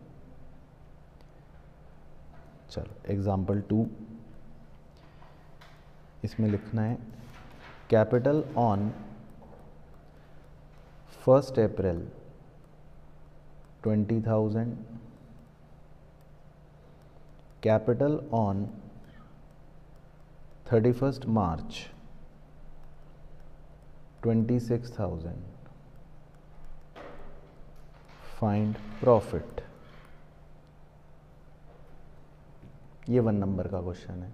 चलो एग्जाम्पल 2, इसमें लिखना है capital on 1 April 20,000, capital on 31 March 26,000, find profit. ये 1 नंबर का क्वेश्चन है।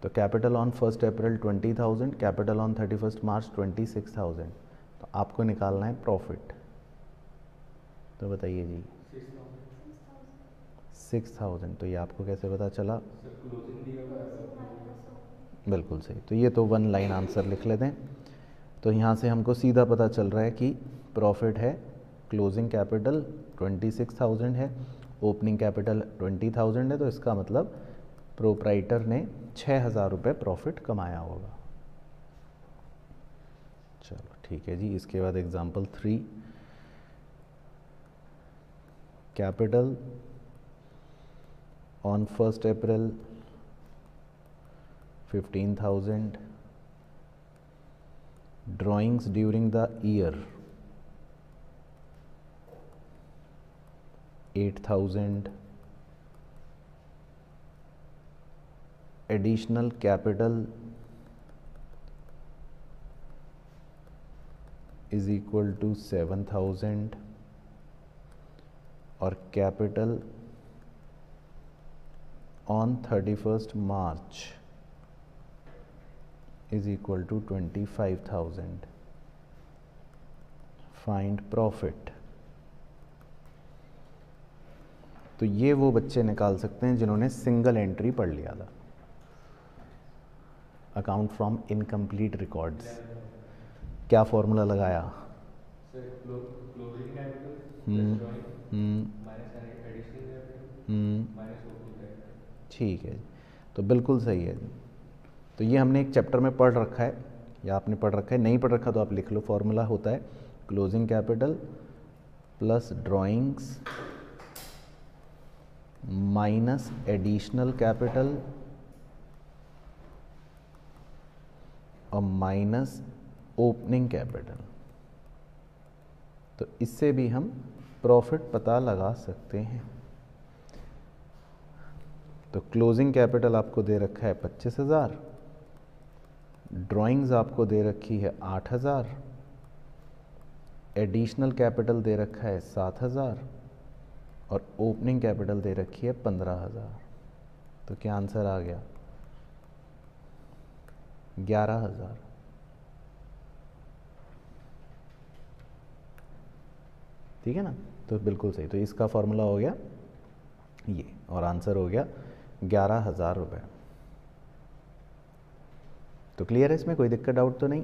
तो capital on 1 April 20,000, capital on 31 मार्च 26,000। तो आपको निकालना है प्रॉफिट। तो बताइए जी, 6,000। तो ये आपको कैसे पता चला, बिल्कुल सही। तो ये तो 1 लाइन आंसर लिख लेते हैं। तो यहाँ से हमको सीधा पता चल रहा है कि प्रॉफिट है, क्लोजिंग कैपिटल 26,000 है, ओपनिंग कैपिटल 20,000 है। तो इसका मतलब प्रोप्राइटर ने 6,000 रुपये प्रॉफिट कमाया होगा। चलो ठीक है जी। इसके बाद example 3, capital on 1 April 15,000, drawings during the year 8,000, additional capital is equal to 7,000, और capital on 31 March is equal to 25,000, find profit. तो ये वो बच्चे निकाल सकते हैं जिन्होंने सिंगल एंट्री पढ़ लिया था, अकाउंट फ्रॉम इनकम्प्लीट रिकॉर्ड्स। क्या फॉर्मूला लगाया, closing capital plus drawing minus additional capital minus opening capital. ठीक है जी, तो बिल्कुल सही है जी। तो ये हमने एक चैप्टर में पढ़ रखा है, या आपने पढ़ रखा है, नहीं पढ़ रखा तो आप लिख लो। फॉर्मूला होता है closing capital plus drawings minus additional capital और माइनस ओपनिंग कैपिटल। तो इससे भी हम प्रॉफिट पता लगा सकते हैं। तो क्लोजिंग कैपिटल आपको दे रखा है 25,000, ड्राइंग्स आपको दे रखी है 8,000, एडिशनल कैपिटल दे रखा है 7,000 और ओपनिंग कैपिटल दे रखी है 15,000। तो क्या आंसर आ गया, 11,000। ठीक है ना, तो बिल्कुल सही। तो इसका फॉर्मूला हो गया ये, और आंसर हो गया 11,000 रुपये। तो क्लियर है, इसमें कोई दिक्कत डाउट तो नहीं।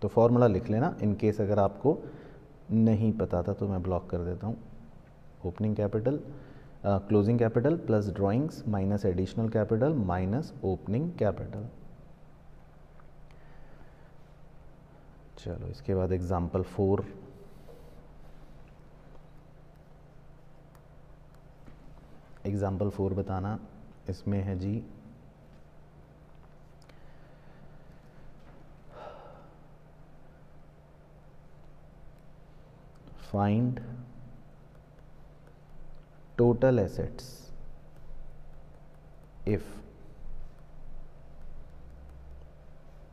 तो फॉर्मूला लिख लेना, इन केस अगर आपको नहीं पता था तो मैं ब्लॉक कर देता हूँ। Opening capital closing capital plus drawings minus additional capital minus opening capital. चलो इसके बाद एग्जाम्पल 4, एग्जाम्पल 4 बताना। इसमें है जी find total assets if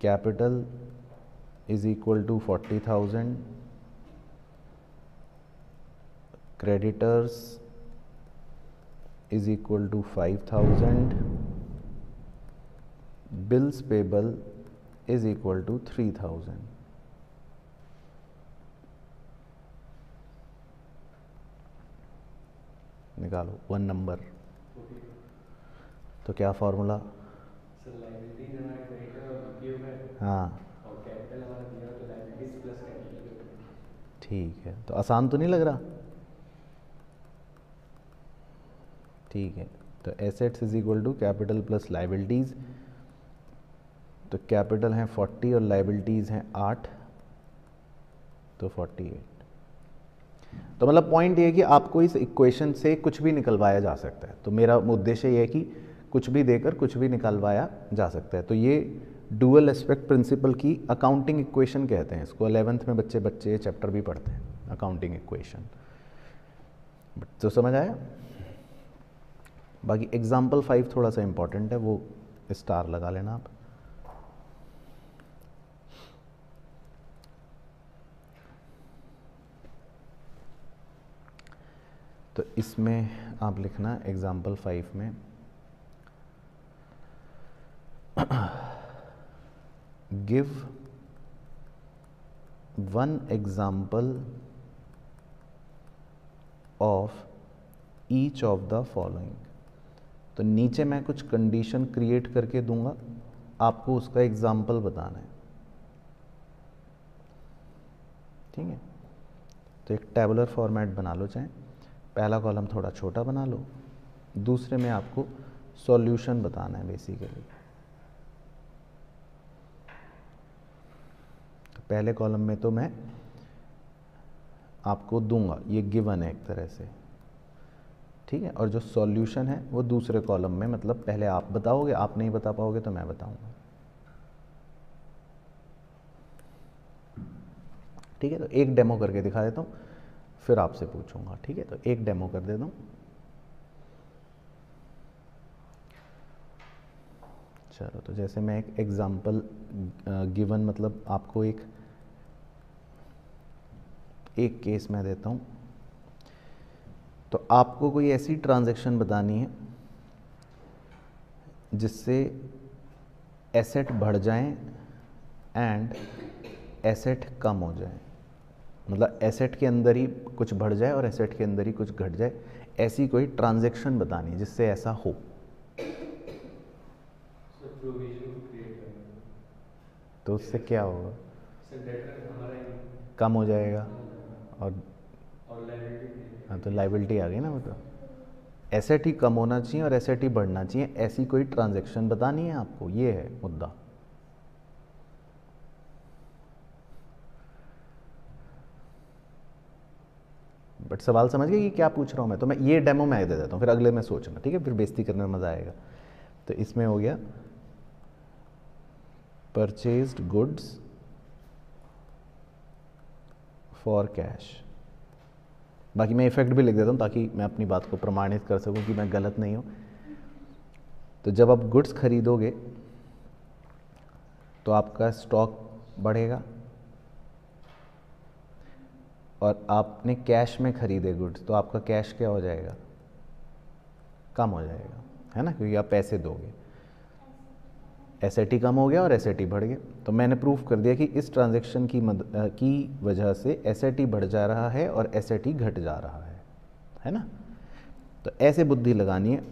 capital is equal to 40,000, creditors is equal to 5,000, bills payable is equal to 3,000. निकालो वन नंबर। तो क्या फॉर्मूला? सर लायबिलिटीज हमारे क्रेडिटर और उपयोग है, हाँ और कैपिटल हमारा दिया हो तो लायबिलिटीज प्लस कैपिटल। ठीक है, तो आसान तो नहीं लग रहा? ठीक है, तो assets is equal to capital plus liabilities. तो कैपिटल हैं 40 और लाइबिलिटीज़ हैं 8, तो 48। तो मतलब पॉइंट ये है कि आपको इस इक्वेशन से कुछ भी निकलवाया जा सकता है। तो मेरा उद्देश्य ये है कि कुछ भी देकर कुछ भी निकलवाया जा सकता है। तो ये डुअल एस्पेक्ट प्रिंसिपल की अकाउंटिंग इक्वेशन कहते हैं इसको। 11th में बच्चे चैप्टर भी पढ़ते हैं, अकाउंटिंग इक्वेशन। तो समझ आया? बाकी एग्जाम्पल 5 थोड़ा सा इंपॉर्टेंट है, वो स्टार लगा लेना आप। तो इसमें आप लिखना एग्जाम्पल 5 में give one example of each of the following. तो नीचे मैं कुछ कंडीशन क्रिएट करके दूंगा, आपको उसका एग्जाम्पल बताना है। ठीक है, तो एक टेबुलर फॉर्मेट बना लो, चाहे पहला कॉलम थोड़ा छोटा बना लो, दूसरे में आपको सॉल्यूशन बताना है बेसिकली। तो पहले कॉलम में तो मैं आपको दूंगा, ये गिवन है एक तरह से, ठीक है, और जो सॉल्यूशन है वो दूसरे कॉलम में, मतलब पहले आप बताओगे, आप नहीं बता पाओगे तो मैं बताऊंगा। ठीक है, तो एक डेमो करके दिखा देता हूँ, फिर आपसे पूछूंगा। ठीक है, तो एक डेमो कर देता हूँ। चलो, तो जैसे मैं एक एग्जांपल गिवन, मतलब आपको एक केस में देता हूँ। तो आपको कोई ऐसी ट्रांजैक्शन बतानी है जिससे एसेट बढ़ जाएं एंड एसेट कम हो जाए, मतलब एसेट के अंदर ही कुछ बढ़ जाए और एसेट के अंदर ही कुछ घट जाए, ऐसी कोई ट्रांजैक्शन बतानी है जिससे ऐसा हो। प्रोविजन को क्रिएट करना, तो उससे क्या होगा? सर डेटर हमारा कम हो जाएगा और लायबिलिटी। हाँ, तो लाइबिलिटी आ गई ना। मतलब एसेट ही कम होना चाहिए और एसेट ही बढ़ना चाहिए, ऐसी कोई ट्रांजैक्शन बतानी है आपको, ये है मुद्दा। बट सवाल समझ गए कि क्या पूछ रहा हूँ मैं? तो मैं ये डेमो मैं दे देता हूँ, फिर अगले में सोचना, ठीक है, फिर बेइज्जती करने में मज़ा आएगा। तो इसमें हो गया परचेज्ड गुड्स फॉर कैश। बाकी मैं इफेक्ट भी लिख देता हूँ ताकि मैं अपनी बात को प्रमाणित कर सकूँ कि मैं गलत नहीं हूँ। तो जब आप गुड्स खरीदोगे तो आपका स्टॉक बढ़ेगा, और आपने कैश में खरीदे गुड्स तो आपका कैश क्या हो जाएगा? कम हो जाएगा, है ना, क्योंकि आप पैसे दोगे। एसेट ही कम हो गया और एसेट ही बढ़ गया। तो मैंने प्रूफ कर दिया कि इस ट्रांजैक्शन की वजह से एसेट ही बढ़ जा रहा है और एसेट ही घट जा रहा है ना। तो ऐसे बुद्धि लगानी है।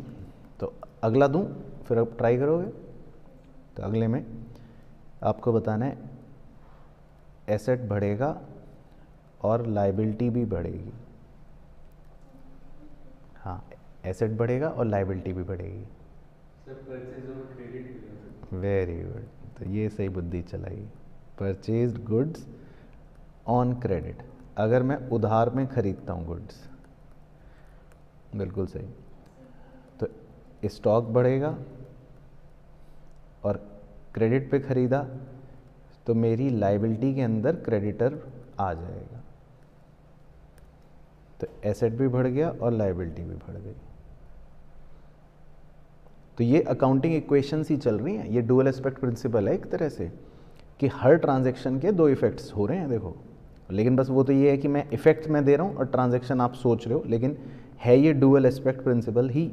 तो अगला दूं, फिर आप ट्राई करोगे। तो अगले में आपको बताना है एसेट बढ़ेगा और लायबिलिटी भी बढ़ेगी। हाँ, एसेट बढ़ेगा और लायबिलिटी भी बढ़ेगी। सर परचेज और क्रेडिट भी है। वेरी गुड, तो ये सही बुद्धि चलाई। परचेज्ड गुड्स ऑन क्रेडिट, अगर मैं उधार में खरीदता हूँ गुड्स, बिल्कुल सही। तो स्टॉक बढ़ेगा और क्रेडिट पे खरीदा तो मेरी लायबिलिटी के अंदर क्रेडिटर आ जाएगा। तो एसेट भी बढ़ गया और लायबिलिटी भी बढ़ गई। तो ये अकाउंटिंग इक्वेशंस ही चल रही हैं, ये डुअल एस्पेक्ट प्रिंसिपल है एक तरह से, कि हर ट्रांजैक्शन के दो इफेक्ट्स हो रहे हैं देखो। लेकिन बस वो तो ये है कि मैं इफेक्ट में दे रहा हूँ और ट्रांजैक्शन आप सोच रहे हो, लेकिन है ये डुअल एस्पेक्ट प्रिंसिपल ही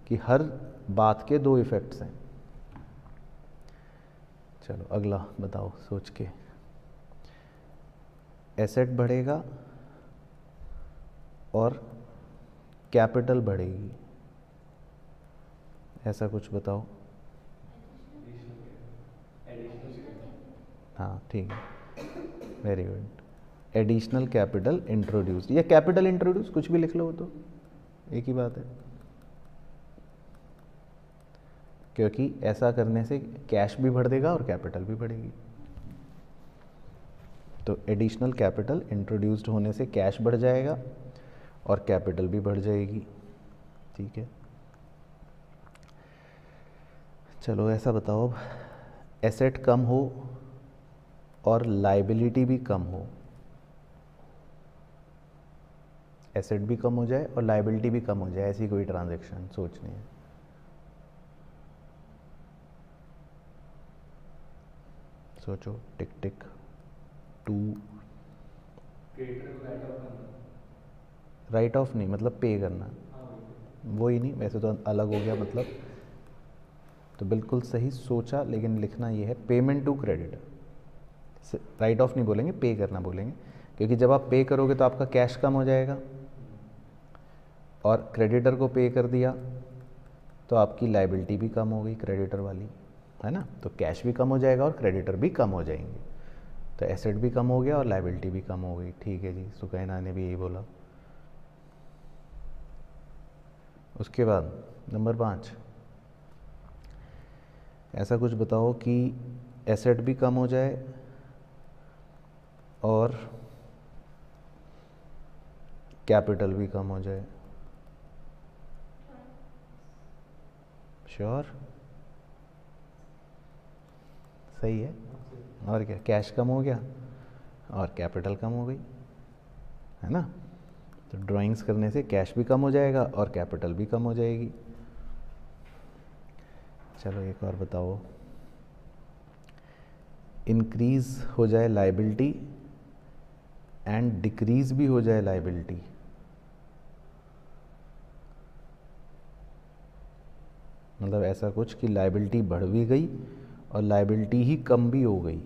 कि हर बात के दो इफेक्ट्स हैं। चलो अगला बताओ सोच के। एसेट बढ़ेगा और कैपिटल बढ़ेगी, ऐसा कुछ बताओ। हाँ ठीक है, very good. Additional capital introduce या कैपिटल इंट्रोड्यूस, कुछ भी लिख लो, वो तो एक ही बात है, क्योंकि ऐसा करने से कैश भी बढ़ देगा और कैपिटल भी बढ़ेगी। तो एडिशनल कैपिटल इंट्रोड्यूस्ड होने से कैश बढ़ जाएगा और कैपिटल भी बढ़ जाएगी, ठीक है। चलो ऐसा बताओ, अब एसेट कम हो और लायबिलिटी भी कम हो, एसेट भी कम हो जाए और लायबिलिटी भी कम हो जाए, ऐसी कोई ट्रांजैक्शन सोचनी है। सोचो, टिक टिक 2। राइट ऑफ नहीं, मतलब पे करना, वो ही नहीं, वैसे तो अलग हो गया मतलब। तो बिल्कुल सही सोचा, लेकिन लिखना ये है payment to creditor. Write off नहीं बोलेंगे, पे करना बोलेंगे, क्योंकि जब आप पे करोगे तो आपका कैश कम हो जाएगा, और क्रेडिटर को पे कर दिया तो आपकी लायबिलिटी भी कम हो गई क्रेडिटर वाली, है ना। तो कैश भी कम हो जाएगा और क्रेडिटर भी कम हो जाएंगे, तो एसेट भी कम हो गया और लायबिलिटी भी कम हो गई। ठीक है जी, सुकैना ने भी यही बोला। उसके बाद नंबर 5, ऐसा कुछ बताओ कि एसेट भी कम हो जाए और कैपिटल भी कम हो जाए। श्योर, सही है। और क्या, कैश कम हो गया और कैपिटल कम हो गई, है ना। तो ड्राइंग्स करने से कैश भी कम हो जाएगा और कैपिटल भी कम हो जाएगी। चलो एक और बताओ, इंक्रीज हो जाए लायबिलिटी एंड डिक्रीज भी हो जाए लायबिलिटी, मतलब ऐसा कुछ कि लायबिलिटी बढ़ भी गई और लायबिलिटी ही कम भी हो गई।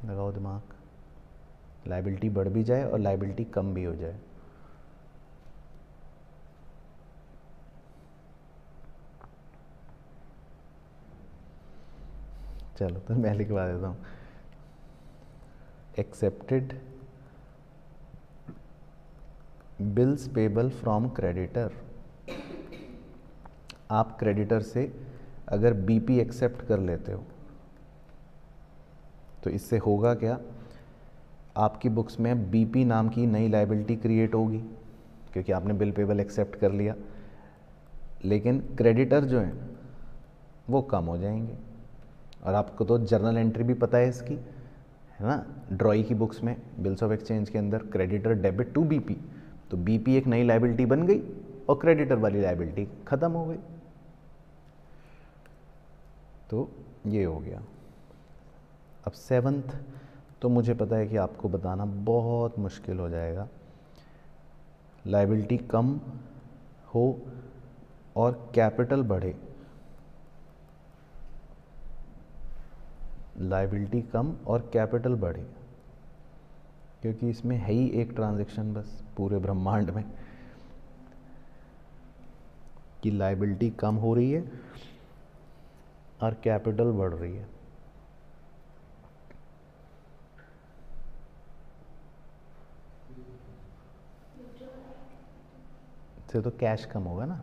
लगाओ दिमाग, लायबिलिटी बढ़ भी जाए और लायबिलिटी कम भी हो जाए। चलो तो मैं लिखवा देता हूँ, accepted bills payable from creditor. आप क्रेडिटर से अगर बीपी एक्सेप्ट कर लेते हो तो इससे होगा क्या, आपकी बुक्स में बीपी नाम की नई लायबिलिटी क्रिएट होगी, क्योंकि आपने बिल पेबल एक्सेप्ट कर लिया। लेकिन क्रेडिटर जो हैं वो कम हो जाएंगे, और आपको तो जर्नल एंट्री भी पता है इसकी, है ना। ड्रॉई की बुक्स में बिल्स ऑफ एक्सचेंज के अंदर क्रेडिटर डेबिट टू बीपी, तो बीपी एक नई लायबिलिटी बन गई और क्रेडिटर वाली लायबिलिटी खत्म हो गई। तो ये हो गया। अब 7th तो मुझे पता है कि आपको बताना बहुत मुश्किल हो जाएगा। लायबिलिटी कम हो और कैपिटल बढ़े, लायबिलिटी कम और कैपिटल बढ़े, क्योंकि इसमें है ही एक ट्रांजैक्शन बस पूरे ब्रह्मांड में कि लायबिलिटी कम हो रही है और कैपिटल बढ़ रही है। से तो कैश कम होगा ना।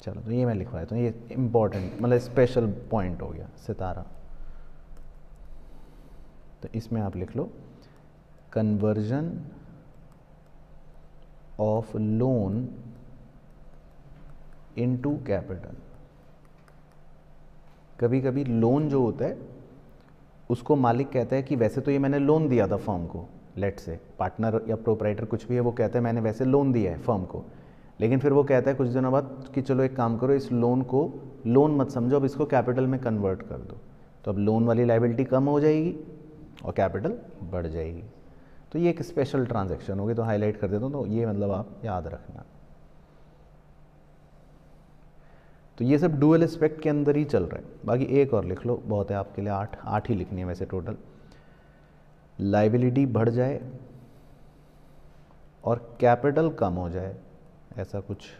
चलो तो ये मैं लिखवा देता हूँ, ये इम्पोर्टेंट मतलब स्पेशल पॉइंट हो गया सितारा। तो इसमें आप लिख लो, conversion of loan into capital. कभी कभी लोन जो होता है उसको मालिक कहता है कि वैसे तो ये मैंने लोन दिया था फर्म को, लेट से पार्टनर या प्रोपराइटर कुछ भी है, वो कहता है मैंने वैसे लोन दिया है फर्म को, लेकिन फिर वो कहता है कुछ दिनों बाद कि चलो एक काम करो, इस लोन को लोन मत समझो, अब इसको कैपिटल में कन्वर्ट कर दो। तो अब लोन वाली लायबिलिटी कम हो जाएगी और कैपिटल बढ़ जाएगी। तो ये एक स्पेशल ट्रांजैक्शन होगी, तो हाईलाइट कर देता हूँ, तो ये मतलब आप याद रखना। तो ये सब डुअल एस्पेक्ट के अंदर ही चल रहा है। बाकी एक और लिख लो, बहुत है आपके लिए, 8 ही लिखनी है वैसे टोटल। लायबिलिटी बढ़ जाए और कैपिटल कम हो जाए, ऐसा कुछ।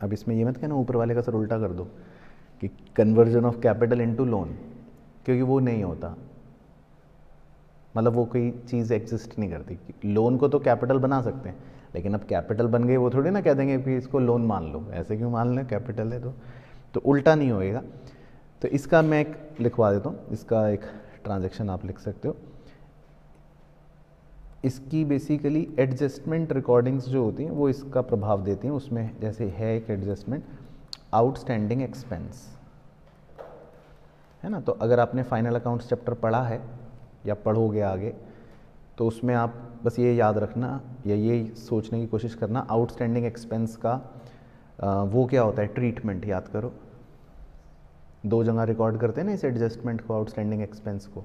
अब इसमें ये मत कहना ऊपर वाले का सर उल्टा कर दो कि conversion of capital into loan, क्योंकि वो नहीं होता, मतलब वो कोई चीज़ एग्जिस्ट नहीं करती। लोन को तो कैपिटल बना सकते हैं, लेकिन अब कैपिटल बन गए वो थोड़ी ना कह देंगे कि इसको लोन मान लो, ऐसे क्यों मान लें, कैपिटल है तो उल्टा नहीं होएगा। तो इसका मैं एक लिखवा देता हूँ, इसका एक ट्रांजैक्शन आप लिख सकते हो। इसकी बेसिकली एडजस्टमेंट रिकॉर्डिंग्स जो होती हैं वो इसका प्रभाव देती हैं। उसमें जैसे है एक एडजस्टमेंट आउटस्टैंडिंग एक्सपेंस, है ना। तो अगर आपने फाइनल अकाउंट्स चैप्टर पढ़ा है या पढ़ोगे आगे, तो उसमें आप बस ये याद रखना या ये सोचने की कोशिश करना, आउटस्टैंडिंग एक्सपेंस का वो क्या होता है, ट्रीटमेंट याद करो। 2 जगह रिकॉर्ड करते हैं ना इस एडजस्टमेंट को, आउटस्टैंडिंग एक्सपेंस को।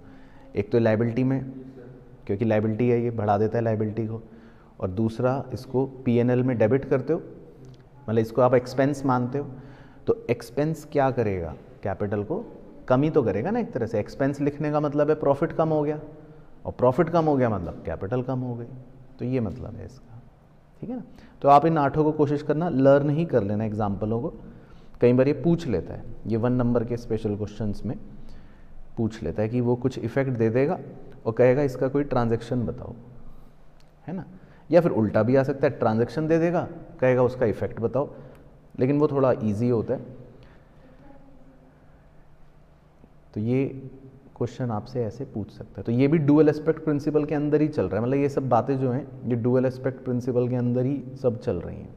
एक तो लायबिलिटी में, क्योंकि लायबिलिटी है, ये बढ़ा देता है लायबिलिटी को, और दूसरा इसको P&L में डेबिट करते हो, मतलब इसको आप एक्सपेंस मानते हो। तो एक्सपेंस क्या करेगा, कैपिटल को कमी तो करेगा ना एक तरह से। एक्सपेंस लिखने का मतलब है प्रॉफिट कम हो गया, और प्रॉफिट कम हो गया मतलब कैपिटल कम हो गई। तो ये मतलब है इसका, ठीक है ना। तो आप इन 8 को कोशिश करना लर्न ही कर लेना एग्जाम्पलों को। कई बार ये पूछ लेता है, ये 1 नंबर के स्पेशल क्वेश्चंस में पूछ लेता है कि वो कुछ इफेक्ट दे देगा और कहेगा इसका कोई ट्रांजैक्शन बताओ, है ना। या फिर उल्टा भी आ सकता है, ट्रांजैक्शन दे देगा, कहेगा उसका इफेक्ट बताओ, लेकिन वो थोड़ा ईजी होता है। तो ये क्वेश्चन आपसे ऐसे पूछ सकता है। तो ये भी डुअल एस्पेक्ट प्रिंसिपल के अंदर ही चल रहा है, मतलब ये सब बातें जो हैं ये डुअल एस्पेक्ट प्रिंसिपल के अंदर ही सब चल रही हैं।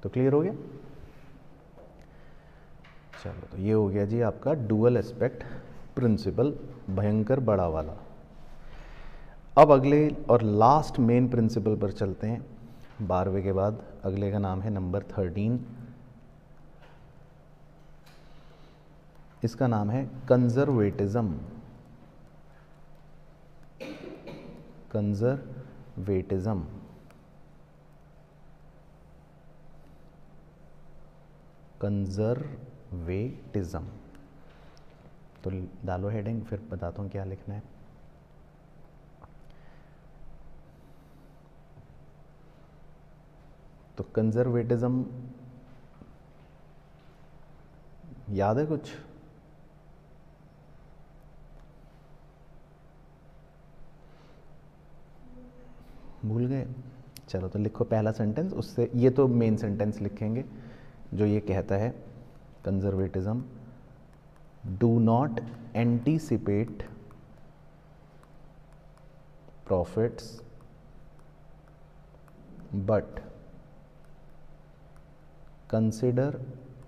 तो क्लियर हो गया। चलो, तो ये हो गया जी आपका डुअल एस्पेक्ट प्रिंसिपल, भयंकर बड़ा वाला। अब अगले और लास्ट मेन प्रिंसिपल पर चलते हैं 12वें के बाद। अगले का नाम है नंबर 13। इसका नाम है कंजर्वेटिज्म। Conservatism, conservatism. तो डालो हेडिंग, फिर बताता हूँ क्या लिखना है। तो कंजर्वेटिज्म याद है कुछ? भूल गए? चलो तो लिखो पहला सेंटेंस, उससे ये तो मेन सेंटेंस लिखेंगे जो ये कहता है conservatism do not anticipate profits but consider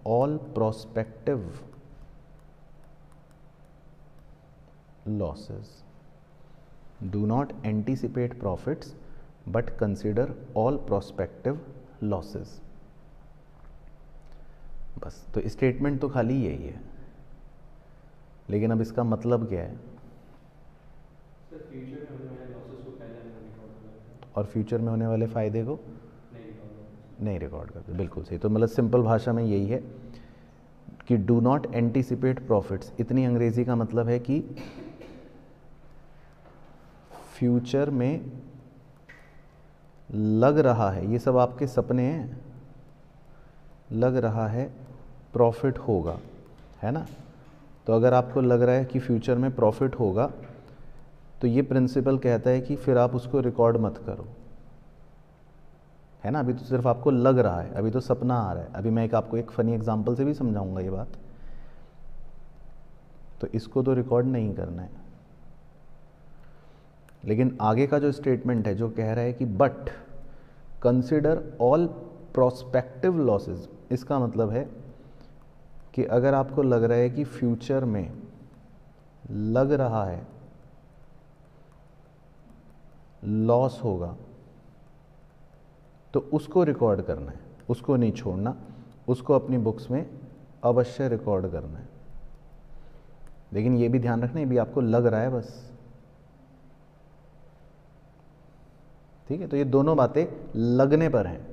all prospective losses. Do not anticipate profits but consider all prospective losses. बस, तो स्टेटमेंट तो खाली यही है, लेकिन अब इसका मतलब क्या है? सर फ्यूचर में होने वाले लॉसेस को पहले हमने रिकॉर्ड करते हैं और फ्यूचर में होने वाले फायदे को नहीं रिकॉर्ड करते। बिल्कुल सही। तो मतलब सिंपल भाषा में यही है कि डू नॉट एंटीसिपेट प्रॉफिट्स, इतनी अंग्रेजी का मतलब है कि फ्यूचर में लग रहा है, ये सब आपके सपने हैं, लग रहा है प्रॉफिट होगा, है ना। तो अगर आपको लग रहा है कि फ्यूचर में प्रॉफिट होगा, तो ये प्रिंसिपल कहता है कि फिर आप उसको रिकॉर्ड मत करो। है ना, अभी तो सिर्फ आपको लग रहा है, अभी तो सपना आ रहा है। अभी मैं आपको एक फ़नी एग्जांपल से भी समझाऊंगा ये बात। तो इसको तो रिकॉर्ड नहीं करना है, लेकिन आगे का जो स्टेटमेंट है जो कह रहा है कि but consider all prospective losses, इसका मतलब है कि अगर आपको लग रहा है कि फ्यूचर में लग रहा है लॉस होगा, तो उसको रिकॉर्ड करना है, उसको नहीं छोड़ना, उसको अपनी बुक्स में अवश्य रिकॉर्ड करना है। लेकिन ये भी ध्यान रखना, ये भी आपको लग रहा है बस, ठीक है। तो ये दोनों बातें लगने पर हैं।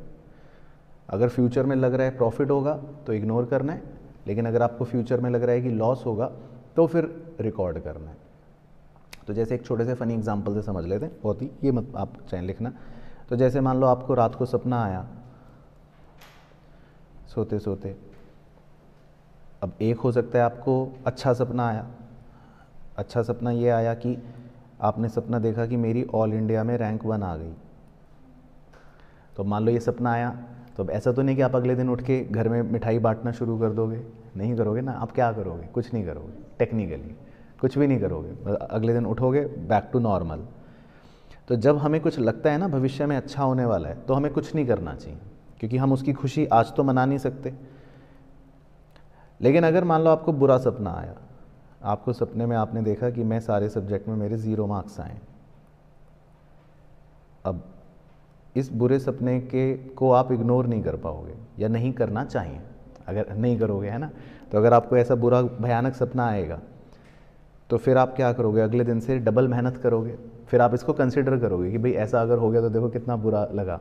अगर फ्यूचर में लग रहा है प्रॉफिट होगा तो इग्नोर करना है, लेकिन अगर आपको फ्यूचर में लग रहा है कि लॉस होगा तो फिर रिकॉर्ड करना है। तो जैसे एक छोटे से फनी एग्जांपल से समझ लेते हैं, बहुत ही, ये मत आप चाहे लिखना। तो जैसे मान लो आपको रात को सपना आया सोते सोते, अब एक हो सकता है आपको अच्छा सपना आया। अच्छा सपना ये आया कि आपने सपना देखा कि मेरी ऑल इंडिया में रैंक 1 आ गई। तो मान लो ये सपना आया, तो अब ऐसा तो नहीं कि आप अगले दिन उठ के घर में मिठाई बांटना शुरू कर दोगे, नहीं करोगे ना। आप क्या करोगे? कुछ नहीं करोगे, टेक्निकली कुछ भी नहीं करोगे। अगले दिन उठोगे बैक टू नॉर्मल। तो जब हमें कुछ लगता है ना भविष्य में अच्छा होने वाला है, तो हमें कुछ नहीं करना चाहिए, क्योंकि हम उसकी खुशी आज तो मना नहीं सकते। लेकिन अगर मान लो आपको बुरा सपना आया, आपको सपने में आपने देखा कि मैं सारे सब्जेक्ट में मेरे 0 मार्क्स आए, अब इस बुरे सपने को आप इग्नोर नहीं कर पाओगे, या नहीं करना चाहिए। अगर नहीं करोगे, है ना, तो अगर आपको ऐसा बुरा भयानक सपना आएगा तो फिर आप क्या करोगे? अगले दिन से डबल मेहनत करोगे, फिर आप इसको कंसिडर करोगे कि भाई ऐसा अगर हो गया तो देखो कितना बुरा लगा।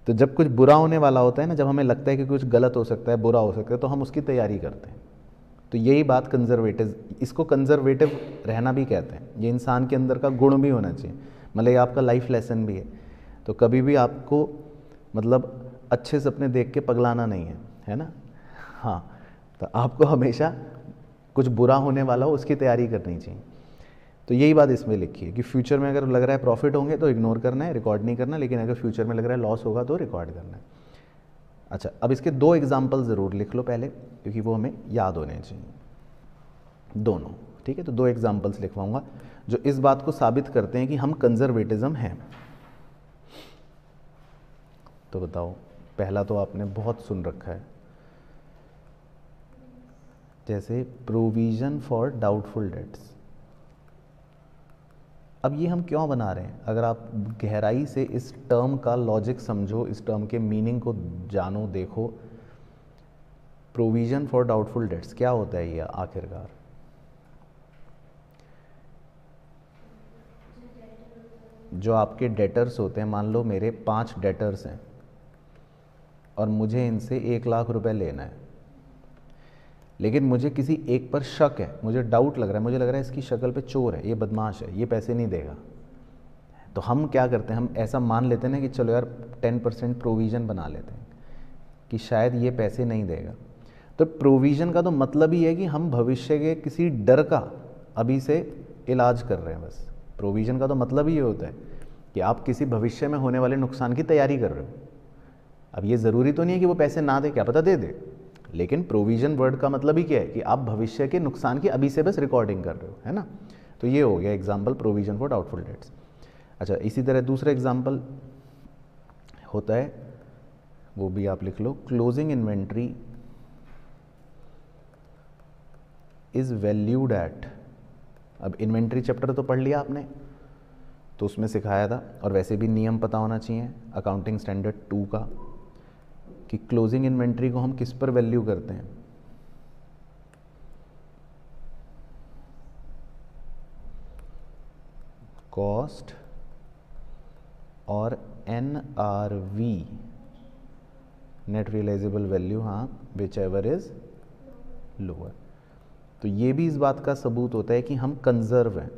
तो जब कुछ बुरा होने वाला होता है ना, जब हमें लगता है कि कुछ गलत हो सकता है, बुरा हो सकता है, तो हम उसकी तैयारी करते हैं। तो यही बात कंजर्वेटिव, इसको कंजर्वेटिव रहना भी कहते हैं। ये इंसान के अंदर का गुण भी होना चाहिए, मतलब ये आपका लाइफ लेसन भी है। तो कभी भी आपको मतलब अच्छे सपने देख के पगलाना नहीं है ना। हाँ, तो आपको हमेशा कुछ बुरा होने वाला हो उसकी तैयारी करनी चाहिए। तो यही बात इसमें लिखी है कि फ्यूचर में अगर लग रहा है प्रॉफिट होंगे तो इग्नोर करना है, रिकॉर्ड नहीं करना। लेकिन अगर फ्यूचर में लग रहा है लॉस होगा तो रिकॉर्ड करना है। अच्छा, अब इसके 2 एग्जाम्पल ज़रूर लिख लो पहले, क्योंकि वो हमें याद होने चाहिए दोनों, ठीक है। तो 2 एग्जाम्पल्स लिखवाऊंगा जो इस बात को साबित करते हैं कि हम कंजर्वेटिज्म हैं। तो बताओ, पहला तो आपने बहुत सुन रखा है, जैसे प्रोविजन फॉर डाउटफुल डेट्स। अब ये हम क्यों बना रहे हैं? अगर आप गहराई से इस टर्म का लॉजिक समझो, इस टर्म के मीनिंग को जानो, देखो, प्रोविजन फॉर डाउटफुल डेट्स क्या होता है ये आखिरकार? जो आपके डेटर्स होते हैं, मान लो मेरे 5 डेटर्स हैं और मुझे इनसे 1 लाख रुपए लेना है, लेकिन मुझे किसी एक पर शक है, मुझे डाउट लग रहा है, मुझे लग रहा है इसकी शक्ल पे चोर है, ये बदमाश है, ये पैसे नहीं देगा। तो हम क्या करते हैं, हम ऐसा मान लेते हैं ना कि चलो यार 10% प्रोविज़न बना लेते हैं कि शायद ये पैसे नहीं देगा। तो प्रोविज़न का तो मतलब ही है कि हम भविष्य के किसी डर का अभी से इलाज कर रहे हैं बस। प्रोविज़न का तो मतलब ही ये होता है कि आप किसी भविष्य में होने वाले नुकसान की तैयारी कर रहे हो। अब ये ज़रूरी तो नहीं है कि वो पैसे ना दे, क्या पता दे दे, लेकिन प्रोविजन वर्ड का मतलब ही क्या है कि आप भविष्य के नुकसान की अभी से बस रिकॉर्डिंग कर रहे हो, है ना। तो ये हो गया example provision for doubtful debts. अच्छा, इसी तरह दूसरा एग्जाम्पल होता है, वो भी आप लिख लो, closing inventory is valued at. अब इन्वेंट्री चैप्टर तो पढ़ लिया आपने, तो उसमें सिखाया था, और वैसे भी नियम पता होना चाहिए अकाउंटिंग स्टैंडर्ड 2 का, कि क्लोजिंग इन्वेंट्री को हम किस पर वैल्यू करते हैं? कॉस्ट और NRV, नेट रियलाइजेबल वैल्यू, हाँ, विच एवर इज लोअर। तो ये भी इस बात का सबूत होता है कि हम कंजर्व हैं,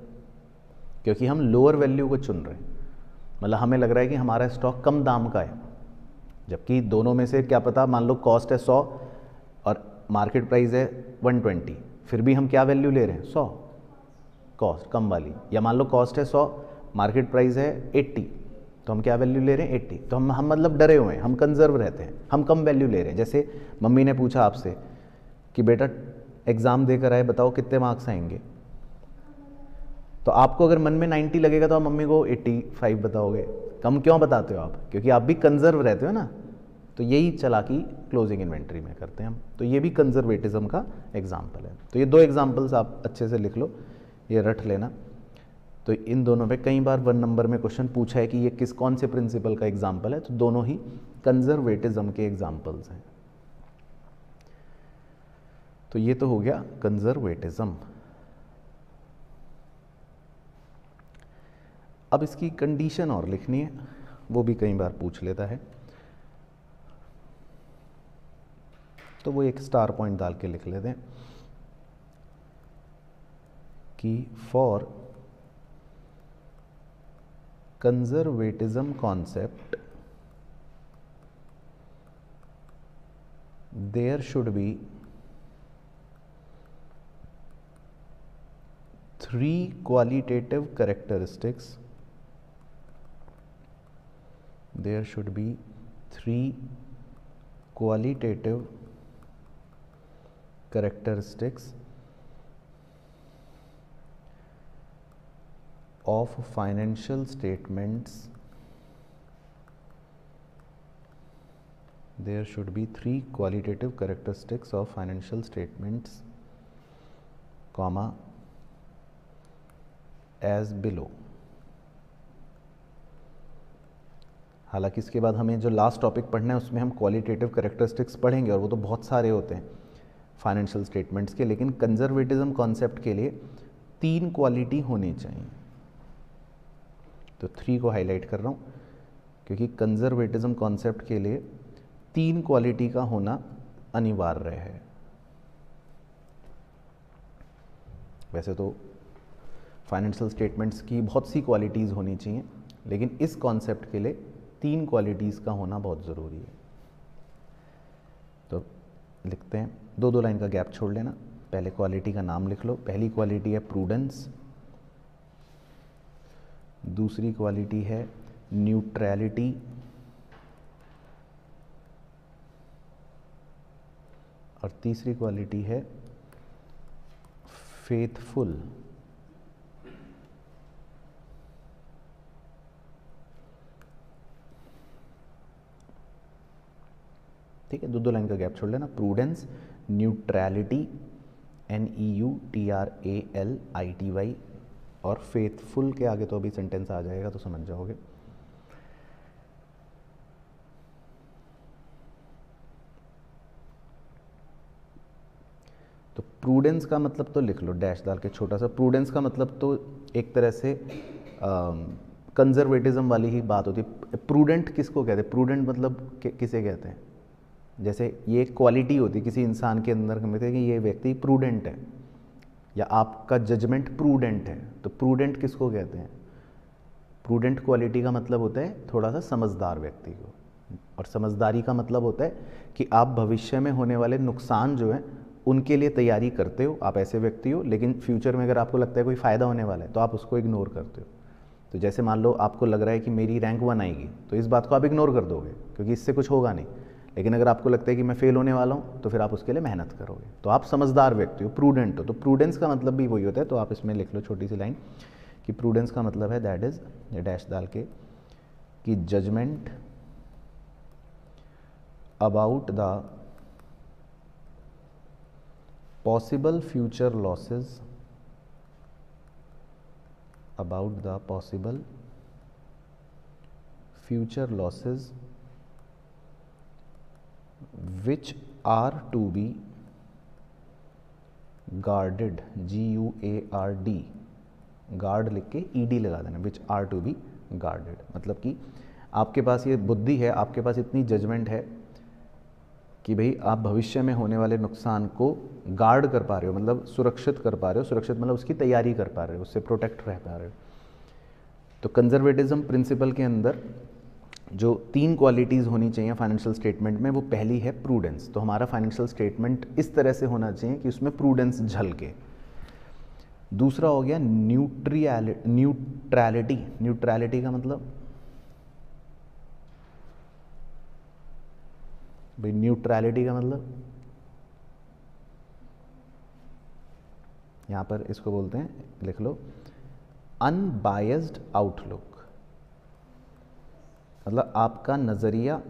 क्योंकि हम लोअर वैल्यू को चुन रहे हैं। मतलब हमें लग रहा है कि हमारा स्टॉक कम दाम का है, जबकि दोनों में से क्या पता, मान लो कॉस्ट है 100 और मार्केट प्राइस है 120, फिर भी हम क्या वैल्यू ले रहे हैं? 100 कॉस्ट कम वाली। या मान लो कॉस्ट है 100, मार्केट प्राइस है 80, तो हम क्या वैल्यू ले रहे हैं 80, तो हम मतलब डरे हुए हैं, हम कंजर्व रहते हैं, हम कम वैल्यू ले रहे हैं। जैसे मम्मी ने पूछा आपसे कि बेटा एग्ज़ाम देकर आए, बताओ कितने मार्क्स आएंगे, तो आपको अगर मन में 90 लगेगा तो आप मम्मी को 85 बताओगे। कम क्यों बताते हो आप? क्योंकि आप भी कंजर्व रहते हो ना। तो यही चालाकी क्लोजिंग इन्वेंट्री में करते हैं हम। तो ये भी कंजर्वेटिज्म का एग्जाम्पल है। तो ये 2 एग्जाम्पल्स आप अच्छे से लिख लो, ये रट लेना। तो इन दोनों पे कई बार 1 नंबर में क्वेश्चन पूछा है कि ये कौन से प्रिंसिपल का एग्जाम्पल है, तो दोनों ही कंजर्वेटिज्म के एग्जाम्पल्स हैं। तो ये तो हो गया कंजर्वेटिज्म। अब इसकी कंडीशन और लिखनी है, वो भी कई बार पूछ लेता है, तो वो एक स्टार पॉइंट डाल के लिख लेते हैं कि for conservatism concept there should be 3 qualitative characteristics. There should be 3 qualitative characteristics of financial statements. There should be 3 qualitative characteristics of financial statements, comma, as below. हालांकि इसके बाद हमें जो लास्ट टॉपिक पढ़ना है उसमें हम क्वालिटेटिव कैरेक्टरिस्टिक्स पढ़ेंगे, और वो तो बहुत सारे होते हैं फाइनेंशियल स्टेटमेंट्स के, लेकिन कंजर्वेटिज्म कॉन्सेप्ट के लिए 3 क्वालिटी होनी चाहिए। तो 3 को हाईलाइट कर रहा हूँ क्योंकि कंजर्वेटिज्म कॉन्सेप्ट के लिए 3 क्वालिटी का होना अनिवार्य है। वैसे तो फाइनेंशियल स्टेटमेंट्स की बहुत सी क्वालिटीज़ होनी चाहिए, लेकिन इस कॉन्सेप्ट के लिए 3 क्वालिटीज़ का होना बहुत ज़रूरी है। तो लिखते हैं, 2-2 लाइन का गैप छोड़ लेना। पहले क्वालिटी का नाम लिख लो। पहली क्वालिटी है प्रूडेंस, दूसरी क्वालिटी है न्यूट्रैलिटी, और तीसरी क्वालिटी है फेथफुल। ठीक है, 2-2 लाइन का गैप छोड़ लेना। प्रूडेंस, न्यूट्रैलिटी, NEUTRALITY, और फेथफुल के आगे तो अभी सेंटेंस आ जाएगा तो समझ जाओगे। तो प्रूडेंस का मतलब तो लिख लो डैश डाल के छोटा सा। प्रूडेंस का मतलब तो एक तरह से कंजर्वेटिज्म वाली ही बात होती है। प्रूडेंट किसको कहते हैं? प्रूडेंट मतलब किसे कहते हैं? जैसे ये क्वालिटी होती है किसी इंसान के अंदर कि ये व्यक्ति प्रूडेंट है, या आपका जजमेंट प्रूडेंट है। तो प्रूडेंट किसको कहते हैं? प्रूडेंट क्वालिटी का मतलब होता है थोड़ा सा समझदार व्यक्ति को, और समझदारी का मतलब होता है कि आप भविष्य में होने वाले नुकसान जो है उनके लिए तैयारी करते हो। आप ऐसे व्यक्ति हो, लेकिन फ्यूचर में अगर आपको लगता है कोई फ़ायदा होने वाला है तो आप उसको इग्नोर करते हो। तो जैसे मान लो आपको लग रहा है कि मेरी रैंक 1 आएगी, तो इस बात को आप इग्नोर कर दोगे क्योंकि इससे कुछ होगा नहीं। लेकिन अगर आपको लगता है कि मैं फेल होने वाला हूँ तो फिर आप उसके लिए मेहनत करोगे। तो आप समझदार व्यक्ति हो, प्रूडेंट हो। तो प्रूडेंस का मतलब भी वही होता है। तो आप इसमें लिख लो छोटी सी लाइन कि प्रूडेंस का मतलब है दैट इज, ये डैश डाल के, कि judgement about the possible future losses, about the possible future losses which are to be guarded, GUARD, guard लिख के ED लगा देना, which are to be guarded। मतलब कि आपके पास ये बुद्धि है, आपके पास इतनी जजमेंट है कि भाई आप भविष्य में होने वाले नुकसान को गार्ड कर पा रहे हो, मतलब सुरक्षित कर पा रहे हो। सुरक्षित मतलब उसकी तैयारी कर पा रहे हो, उससे प्रोटेक्ट रह पा रहे हो। तो कंजर्वेटिज्म प्रिंसिपल के अंदर जो 3 क्वालिटीज़ होनी चाहिए फाइनेंशियल स्टेटमेंट में, वो पहली है प्रूडेंस। तो हमारा फाइनेंशियल स्टेटमेंट इस तरह से होना चाहिए कि उसमें प्रूडेंस झलके। दूसरा हो गया न्यूट्रैलिटी। न्यूट्रैलिटी का मतलब भाई न्यूट्रलिटी का मतलब यहाँ पर इसको बोलते हैं, लिख लो, अनबायस्ड आउटलुक। मतलब आपका नज़रिया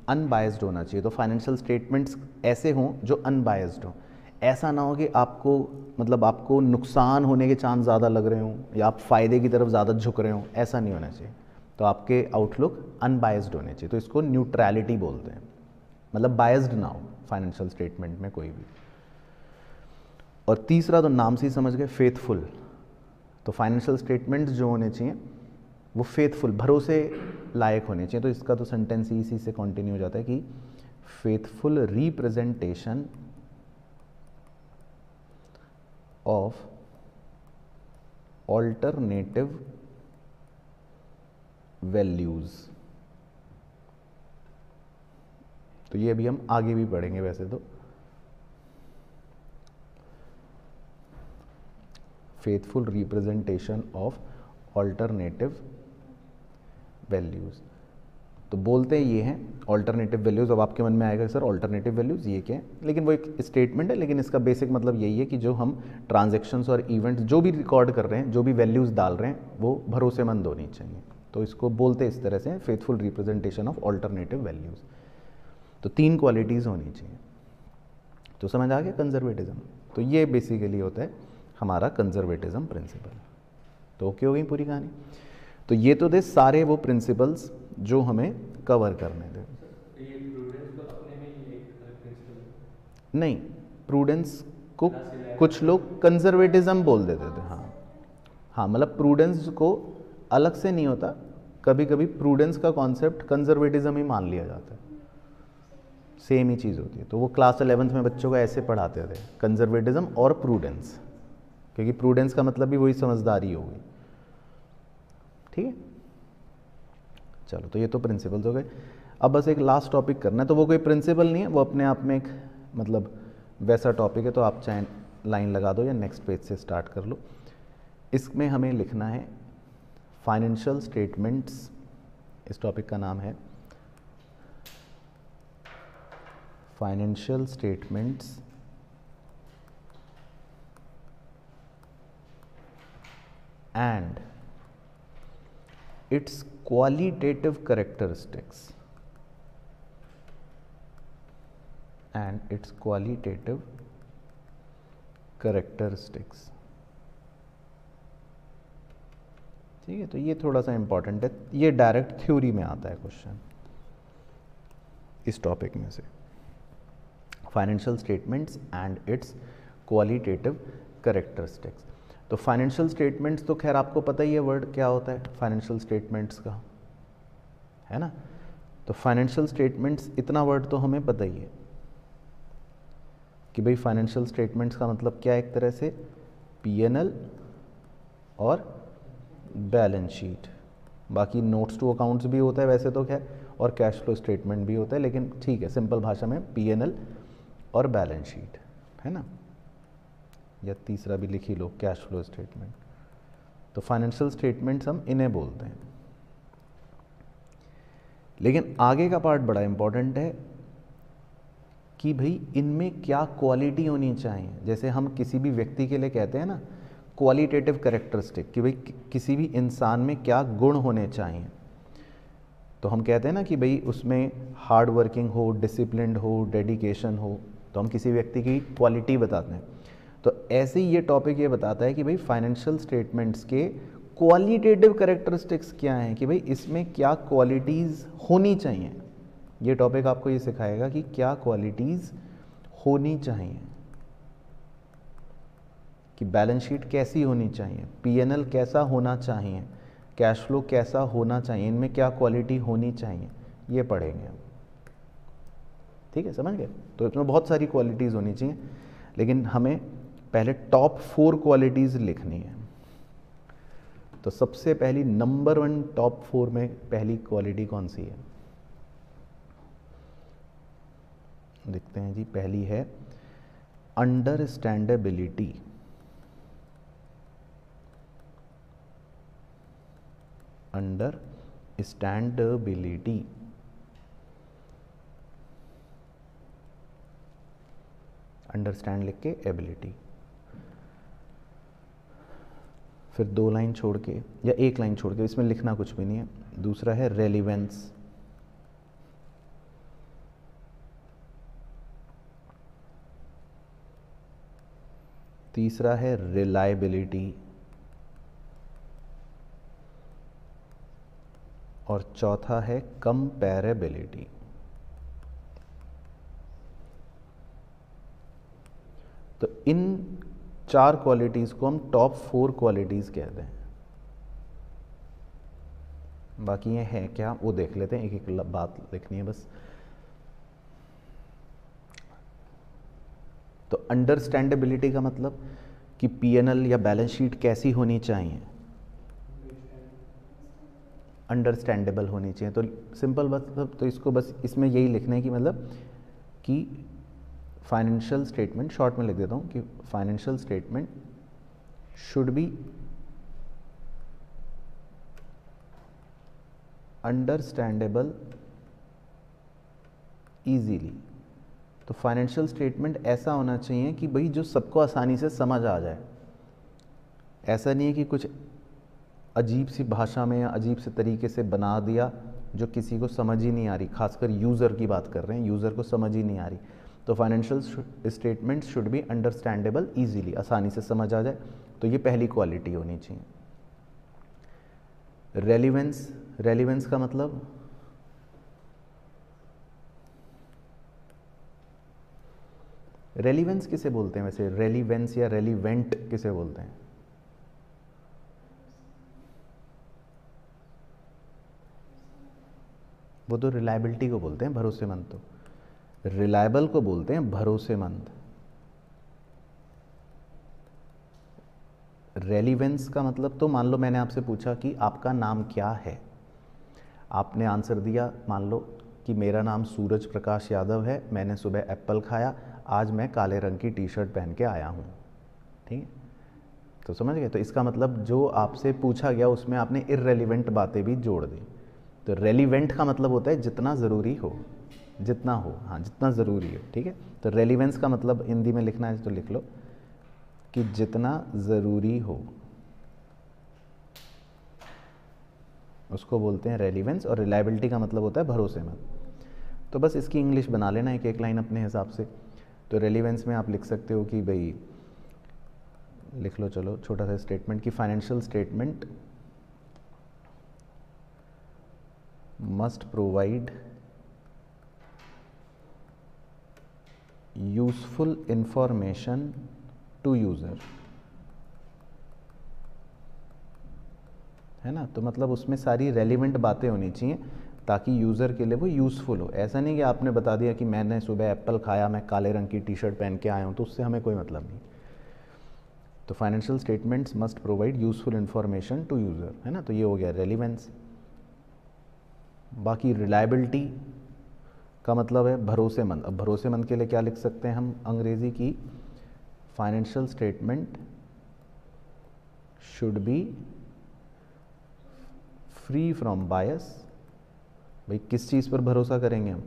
अनबायस्ड होना चाहिए। तो फाइनेंशियल स्टेटमेंट्स ऐसे हों जो अनबायस्ड हों। ऐसा ना हो कि आपको मतलब आपको नुकसान होने के चांस ज़्यादा लग रहे हों या आप फ़ायदे की तरफ ज़्यादा झुक रहे हों, ऐसा नहीं होना चाहिए। तो आपके आउटलुक अनबायस्ड होने चाहिए। तो इसको न्यूट्रलिटी बोलते हैं, मतलब बायस्ड ना हो फाइनेंशियल स्टेटमेंट में कोई भी। और तीसरा तो नाम से ही समझ गए, फेथफुल। तो फाइनेंशियल स्टेटमेंट्स जो होने चाहिए वो फेथफुल, भरोसे लायक होने चाहिए। तो इसका तो सेंटेंस ही इसी से कंटिन्यू हो जाता है कि faithful representation of alternative values. तो ये अभी हम आगे भी पढ़ेंगे वैसे तो। Faithful representation of alternative values. तो बोलते हैं ये हैं ऑल्टरनेटिव वैल्यूज़। अब आपके मन में आएगा सर ऑल्टरनेटिव वैल्यूज़ ये क्या है, लेकिन वो एक स्टेटमेंट है, लेकिन इसका बेसिक मतलब यही है कि जो हम ट्रांजैक्शंस और इवेंट्स जो भी रिकॉर्ड कर रहे हैं, जो भी वैल्यूज़ डाल रहे हैं, वो भरोसेमंद होनी चाहिए। तो इसको बोलते इस तरह से faithful representation of alternative values. तो 3 क्वालिटीज़ होनी चाहिए। तो समझ आ गया कंजर्वेटिज्म। तो ये बेसिकली होता है हमारा कंजर्वेटिज्म प्रिंसिपल। तो ओके हो गई पूरी कहानी। तो ये तो थे सारे वो प्रिंसिपल्स जो हमें कवर करने थे। ये प्रूडेंस तो अपने में ही एक प्रिंसिपल है। नहीं, प्रूडेंस को क्लास 11 कुछ लोग कंजर्वेटिज्म बोल देते थे। हाँ हाँ, मतलब प्रूडेंस को अलग से नहीं होता, कभी कभी प्रूडेंस का कॉन्सेप्ट कंजर्वेटिज्म ही मान लिया जाता है, सेम ही चीज़ होती है। तो वो क्लास 11th में बच्चों को ऐसे पढ़ाते थे, कंजर्वेटिज्म और प्रूडेंस, क्योंकि प्रूडेंस का मतलब भी वही समझदारी होगी। ठीक है, चलो तो ये तो प्रिंसिपल्स हो गए। अब बस एक लास्ट टॉपिक करना है, तो वो कोई प्रिंसिपल नहीं है, वो अपने आप में एक मतलब वैसा टॉपिक है। तो आप चाहे लाइन लगा दो या नेक्स्ट पेज से स्टार्ट कर लो। इसमें हमें लिखना है फाइनेंशियल स्टेटमेंट्स। इस टॉपिक का नाम है financial statements and it's qualitative characteristics and its qualitative characteristics। ठीक है, तो ये थोड़ा सा इंपॉर्टेंट है, ये डायरेक्ट थ्योरी में आता है क्वेश्चन इस टॉपिक में से। Financial statements and it's qualitative characteristics. तो फाइनेंशियल स्टेटमेंट्स तो खैर आपको पता ही है वर्ड क्या होता है फाइनेंशियल स्टेटमेंट्स का, है ना। तो फाइनेंशियल स्टेटमेंट्स इतना वर्ड तो हमें पता ही है कि भाई फाइनेंशियल स्टेटमेंट्स का मतलब क्या है, एक तरह से पीएनएल और बैलेंस शीट। बाकी नोट्स टू अकाउंट्स भी होता है वैसे तो खैर, और कैश फ्लो स्टेटमेंट भी होता है, लेकिन ठीक है सिंपल भाषा में पीएनएल और बैलेंस शीट, है ना। या तीसरा भी लिख ही लो, कैश फ्लो स्टेटमेंट। तो फाइनेंशियल स्टेटमेंट्स हम इन्हें बोलते हैं। लेकिन आगे का पार्ट बड़ा इंपॉर्टेंट है कि भाई इनमें क्या क्वालिटी होनी चाहिए। जैसे हम किसी भी व्यक्ति के लिए कहते हैं ना क्वालिटेटिव कैरेक्टरिस्टिक, कि भाई किसी भी इंसान में क्या गुण होने चाहिए। तो हम कहते हैं ना कि भाई उसमें हार्ड वर्किंग हो, डिसिप्लिन्ड हो, डेडिकेशन हो, तो हम किसी व्यक्ति की क्वालिटी बताते हैं। तो ऐसे ही ये टॉपिक ये बताता है कि भाई फाइनेंशियल स्टेटमेंट्स के क्वालिटेटिव कैरेक्टरिस्टिक्स क्या हैं, कि भाई इसमें क्या क्वालिटीज़ होनी चाहिए। ये टॉपिक आपको ये सिखाएगा कि क्या क्वालिटीज़ होनी चाहिए, कि बैलेंस शीट कैसी होनी चाहिए, पीएनएल कैसा होना चाहिए, कैश फ्लो कैसा होना चाहिए, इनमें क्या क्वालिटी होनी चाहिए, ये पढ़ेंगे हम। ठीक है, समझ गए। तो इसमें बहुत सारी क्वालिटीज़ होनी चाहिए, लेकिन हमें पहले टॉप 4 क्वालिटीज़ लिखनी है। तो सबसे पहली नंबर 1 टॉप 4 में पहली क्वालिटी कौन सी है, देखते हैं जी। पहली है अंडरस्टैंडेबिलिटी। अंडरस्टैंडेबिलिटी अंडरस्टैंड लिख के एबिलिटी। फिर 2 लाइन छोड़ के या 1 लाइन छोड़ के, इसमें लिखना कुछ भी नहीं है। दूसरा है रेलिवेंस, तीसरा है रिलायबिलिटी, और चौथा है कंपैरेबिलिटी। तो इन 4 क्वालिटीज़ को हम टॉप 4 क्वालिटीज़ कहते हैं। बाकी ये है क्या वो देख लेते हैं, एक एक बात लिखनी है बस। तो अंडरस्टैंडेबिलिटी का मतलब कि पीएनएल या बैलेंस शीट कैसी होनी चाहिए, अंडरस्टैंडेबल होनी चाहिए। तो सिंपल मतलब तो इसको बस इसमें यही लिखना है कि मतलब कि फाइनेंशियल स्टेटमेंट, शॉर्ट में लिख देता हूँ कि financial statement should B understandable easily. तो फाइनेंशियल स्टेटमेंट ऐसा होना चाहिए कि भाई जो सबको आसानी से समझ आ जाए। ऐसा नहीं है कि कुछ अजीब सी भाषा में या अजीब से तरीके से बना दिया जो किसी को समझ ही नहीं आ रही, खासकर यूज़र की बात कर रहे हैं, यूज़र को समझ ही नहीं आ रही। तो financial statement should B understandable easily, आसानी से समझ आ जाए। तो ये पहली क्वालिटी होनी चाहिए। रेलिवेंस, रेलिवेंस का मतलब रेलिवेंस किसे बोलते हैं वैसे, रेलिवेंस या रेलिवेंट किसे बोलते हैं? वो तो रिलायबिलिटी को बोलते हैं, भरोसेमंद। तो रिलायबल को बोलते हैं भरोसेमंद। रेलिवेंस का मतलब, तो मान लो मैंने आपसे पूछा कि आपका नाम क्या है, आपने आंसर दिया मान लो कि मेरा नाम सूरज प्रकाश यादव है, मैंने सुबह एप्पल खाया, आज मैं काले रंग की टी शर्ट पहन के आया हूँ। ठीक है, तो समझ गए। तो इसका मतलब जो आपसे पूछा गया उसमें आपने इररेलिवेंट बातें भी जोड़ दी। तो रेलिवेंट का मतलब होता है जितना ज़रूरी हो, जितना हो, हाँ जितना ज़रूरी हो। ठीक है, तो रेलिवेंस का मतलब हिंदी में लिखना है तो लिख लो कि जितना ज़रूरी हो उसको बोलते हैं रेलिवेंस। और रिलायबिलिटी का मतलब होता है भरोसेमंद। तो बस इसकी इंग्लिश बना लेना एक एक लाइन अपने हिसाब से। तो रेलिवेंस में आप लिख सकते हो कि भाई, लिख लो चलो छोटा सा स्टेटमेंट कि financial statement must provide useful information to user, है ना। तो मतलब उसमें सारी रेलिवेंट बातें होनी चाहिए ताकि यूज़र के लिए वो यूज़फुल हो। ऐसा नहीं कि आपने बता दिया कि मैंने सुबह एप्पल खाया, मैं काले रंग की टी शर्ट पहन के आया हूँ, तो उससे हमें कोई मतलब नहीं। तो financial statements must provide useful information to user, है ना। तो ये हो गया रेलिवेंस। बाकी रिलायबिलिटी का मतलब है भरोसेमंद। अब भरोसेमंद के लिए क्या लिख सकते हैं हम अंग्रेज़ी की, financial statement should be free from bias. भाई किस चीज़ पर भरोसा करेंगे हम,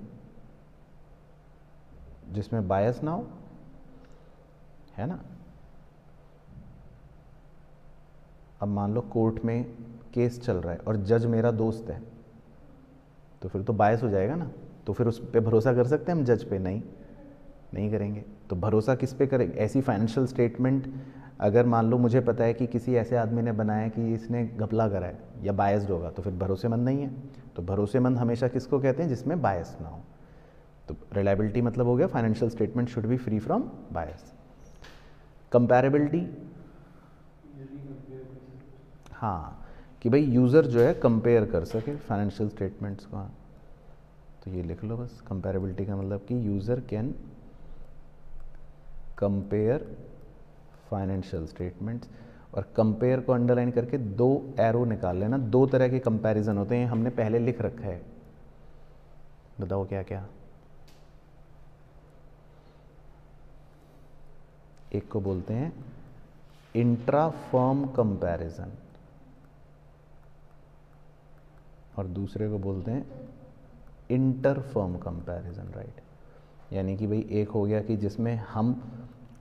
जिसमें बायस ना हो, है ना। अब मान लो कोर्ट में केस चल रहा है और जज मेरा दोस्त है, तो फिर तो बायस हो जाएगा ना। तो फिर उस पे भरोसा कर सकते हैं हम जज पे? नहीं करेंगे। तो भरोसा किस पे करेंगे? ऐसी फाइनेंशियल स्टेटमेंट अगर मान लो मुझे पता है कि किसी ऐसे आदमी ने बनाया कि इसने घपला करा है या बायस्ड होगा, तो फिर भरोसेमंद नहीं है। तो भरोसेमंद हमेशा किसको कहते हैं? जिसमें बायस ना हो। तो रिलायबिलिटी मतलब हो गया financial statement should be free from bias. Comparability, हाँ, कि भाई यूज़र जो है कंपेयर कर सके फाइनेंशियल स्टेटमेंट्स को। तो ये लिख लो बस, कंपैरेबिलिटी का मतलब कि user can compare financial statements. और कंपेयर को अंडरलाइन करके 2 एरो निकाल लेना। 2 तरह के कंपैरिजन होते हैं, हमने पहले लिख रखा है, बताओ क्या क्या। एक को बोलते हैं इंट्रा फर्म कंपैरिजन और दूसरे को बोलते हैं इंटर फर्म कंपैरिजन, राइट। यानी कि भाई एक हो गया कि जिसमें हम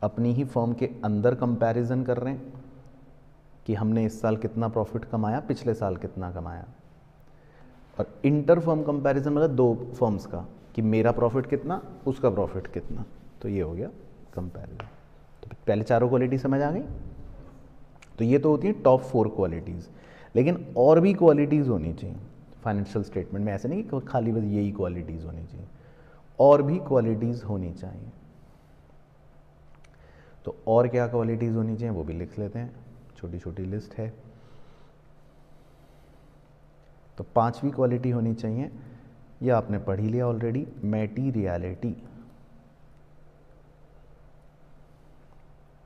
अपनी ही फर्म के अंदर कंपैरिजन कर रहे हैं कि हमने इस साल कितना प्रॉफिट कमाया, पिछले साल कितना कमाया। और इंटर फर्म कंपैरिजन मतलब दो फर्म्स का, कि मेरा प्रॉफिट कितना, उसका प्रॉफिट कितना। तो ये हो गया कंपैरिजन। तो पहले चारों क्वालिटी समझ आ गई। तो ये तो होती हैं टॉप 4 क्वालिटीज़, लेकिन और भी क्वालिटीज़ होनी चाहिए फाइनेंशियल स्टेटमेंट में। ऐसे नहीं कि खाली बस यही क्वालिटीज़ होनी चाहिए, और भी क्वालिटीज़ होनी चाहिए। तो और क्या क्वालिटीज़ होनी चाहिए वो भी लिख लेते हैं, छोटी छोटी लिस्ट है। तो 5वीं क्वालिटी होनी चाहिए, ये आपने पढ़ ही लिया ऑलरेडी, मैटीरियलिटी।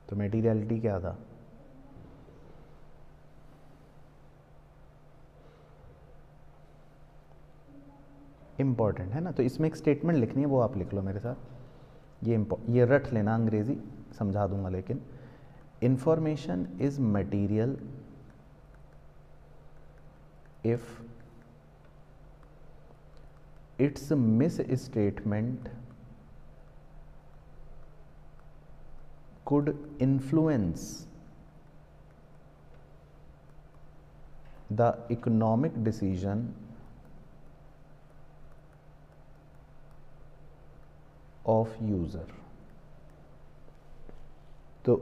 तो मैटीरियलिटी क्या था? इम्पॉर्टेंट है ना। तो इसमें एक स्टेटमेंट लिखनी है, वो आप लिख लो मेरे साथ। ये रट लेना, अंग्रेजी समझा दूंगा लेकिन। Information is material if it's miss statement could influence the economic decision of user। तो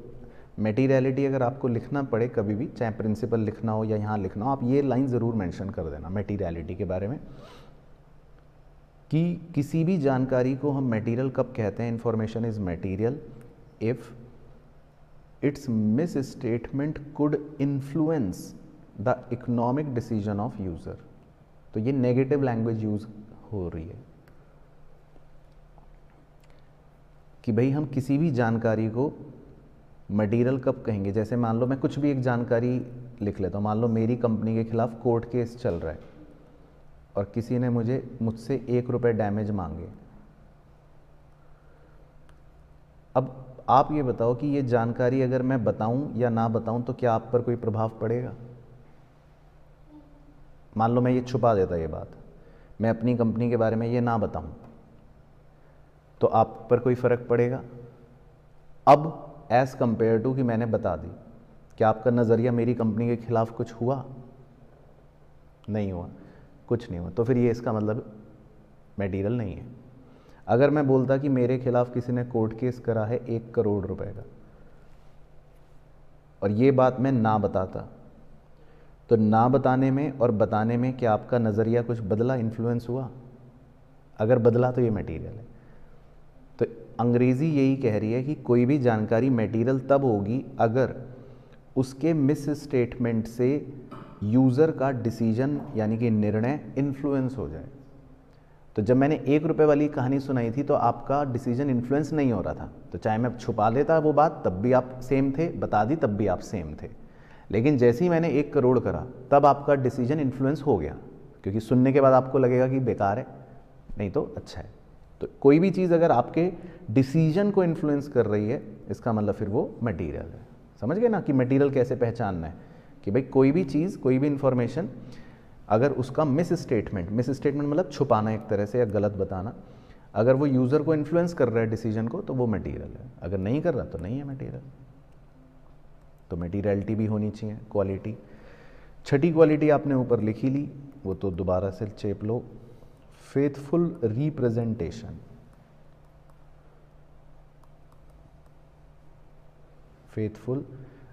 मेटीरियलिटी अगर आपको लिखना पड़े कभी भी, चाहे प्रिंसिपल लिखना हो या यहाँ लिखना हो, आप ये लाइन ज़रूर मेंशन कर देना मेटीरियलिटी के बारे में, कि किसी भी जानकारी को हम मटेरियल कब कहते हैं। Information is material if it's miss statement could influence the economic decision of user. तो ये नेगेटिव लैंग्वेज यूज़ हो रही है कि भाई हम किसी भी जानकारी को मटेरियल कब कहेंगे। जैसे मान लो मैं कुछ भी एक जानकारी लिख लेता हूँ, मान लो मेरी कंपनी के खिलाफ कोर्ट केस चल रहा है और किसी ने मुझसे 1 रुपये डैमेज मांगे। अब आप ये बताओ कि ये जानकारी अगर मैं बताऊं या ना बताऊं तो क्या आप पर कोई प्रभाव पड़ेगा? मान लो मैं ये छुपा देता, ये बात मैं अपनी कंपनी के बारे में ये ना बताऊं, तो आप पर कोई फर्क पड़ेगा? अब एज कंपेयर टू कि मैंने बता दी, क्या आपका नज़रिया मेरी कंपनी के खिलाफ कुछ हुआ? नहीं हुआ, कुछ नहीं हुआ। तो फिर ये इसका मतलब मटेरियल नहीं है। अगर मैं बोलता कि मेरे खिलाफ किसी ने कोर्ट केस करा है 1 करोड़ रुपए का, और ये बात मैं ना बताता, तो ना बताने में और बताने में क्या आपका नज़रिया कुछ बदला, इन्फ्लुएंस हुआ? अगर बदला तो ये मटेरियल है। तो अंग्रेज़ी यही कह रही है कि कोई भी जानकारी मटेरियल तब होगी अगर उसके मिस स्टेटमेंट से यूज़र का डिसीजन यानी कि निर्णय इन्फ्लुएंस हो जाए। तो जब मैंने 1 रुपये वाली कहानी सुनाई थी तो आपका डिसीजन इन्फ्लुएंस नहीं हो रहा था, तो चाहे मैं छुपा लेता वो बात तब भी आप सेम थे, बता दी तब भी आप सेम थे। लेकिन जैसे ही मैंने 1 करोड़ करा तब आपका डिसीजन इन्फ्लुएंस हो गया, क्योंकि सुनने के बाद आपको लगेगा कि बेकार है, नहीं तो अच्छा है। तो कोई भी चीज़ अगर आपके डिसीजन को इन्फ्लुएंस कर रही है, इसका मतलब फिर वो मटीरियल है। समझ गए ना कि मटीरियल कैसे पहचानना है? कि भाई कोई भी चीज़, कोई भी इंफॉर्मेशन अगर उसका मिस स्टेटमेंट मतलब छुपाना एक तरह से या गलत बताना, अगर वो यूज़र को इन्फ्लुएंस कर रहा है डिसीजन को, तो वो मटेरियल है। अगर नहीं कर रहा तो नहीं है मटेरियल। तो मटेरियलिटी भी होनी चाहिए क्वालिटी। 6ठी क्वालिटी आपने ऊपर लिखी ली, वो तो दोबारा से चेप लो, फेथफुल रिप्रेजेंटेशन। फेथफुल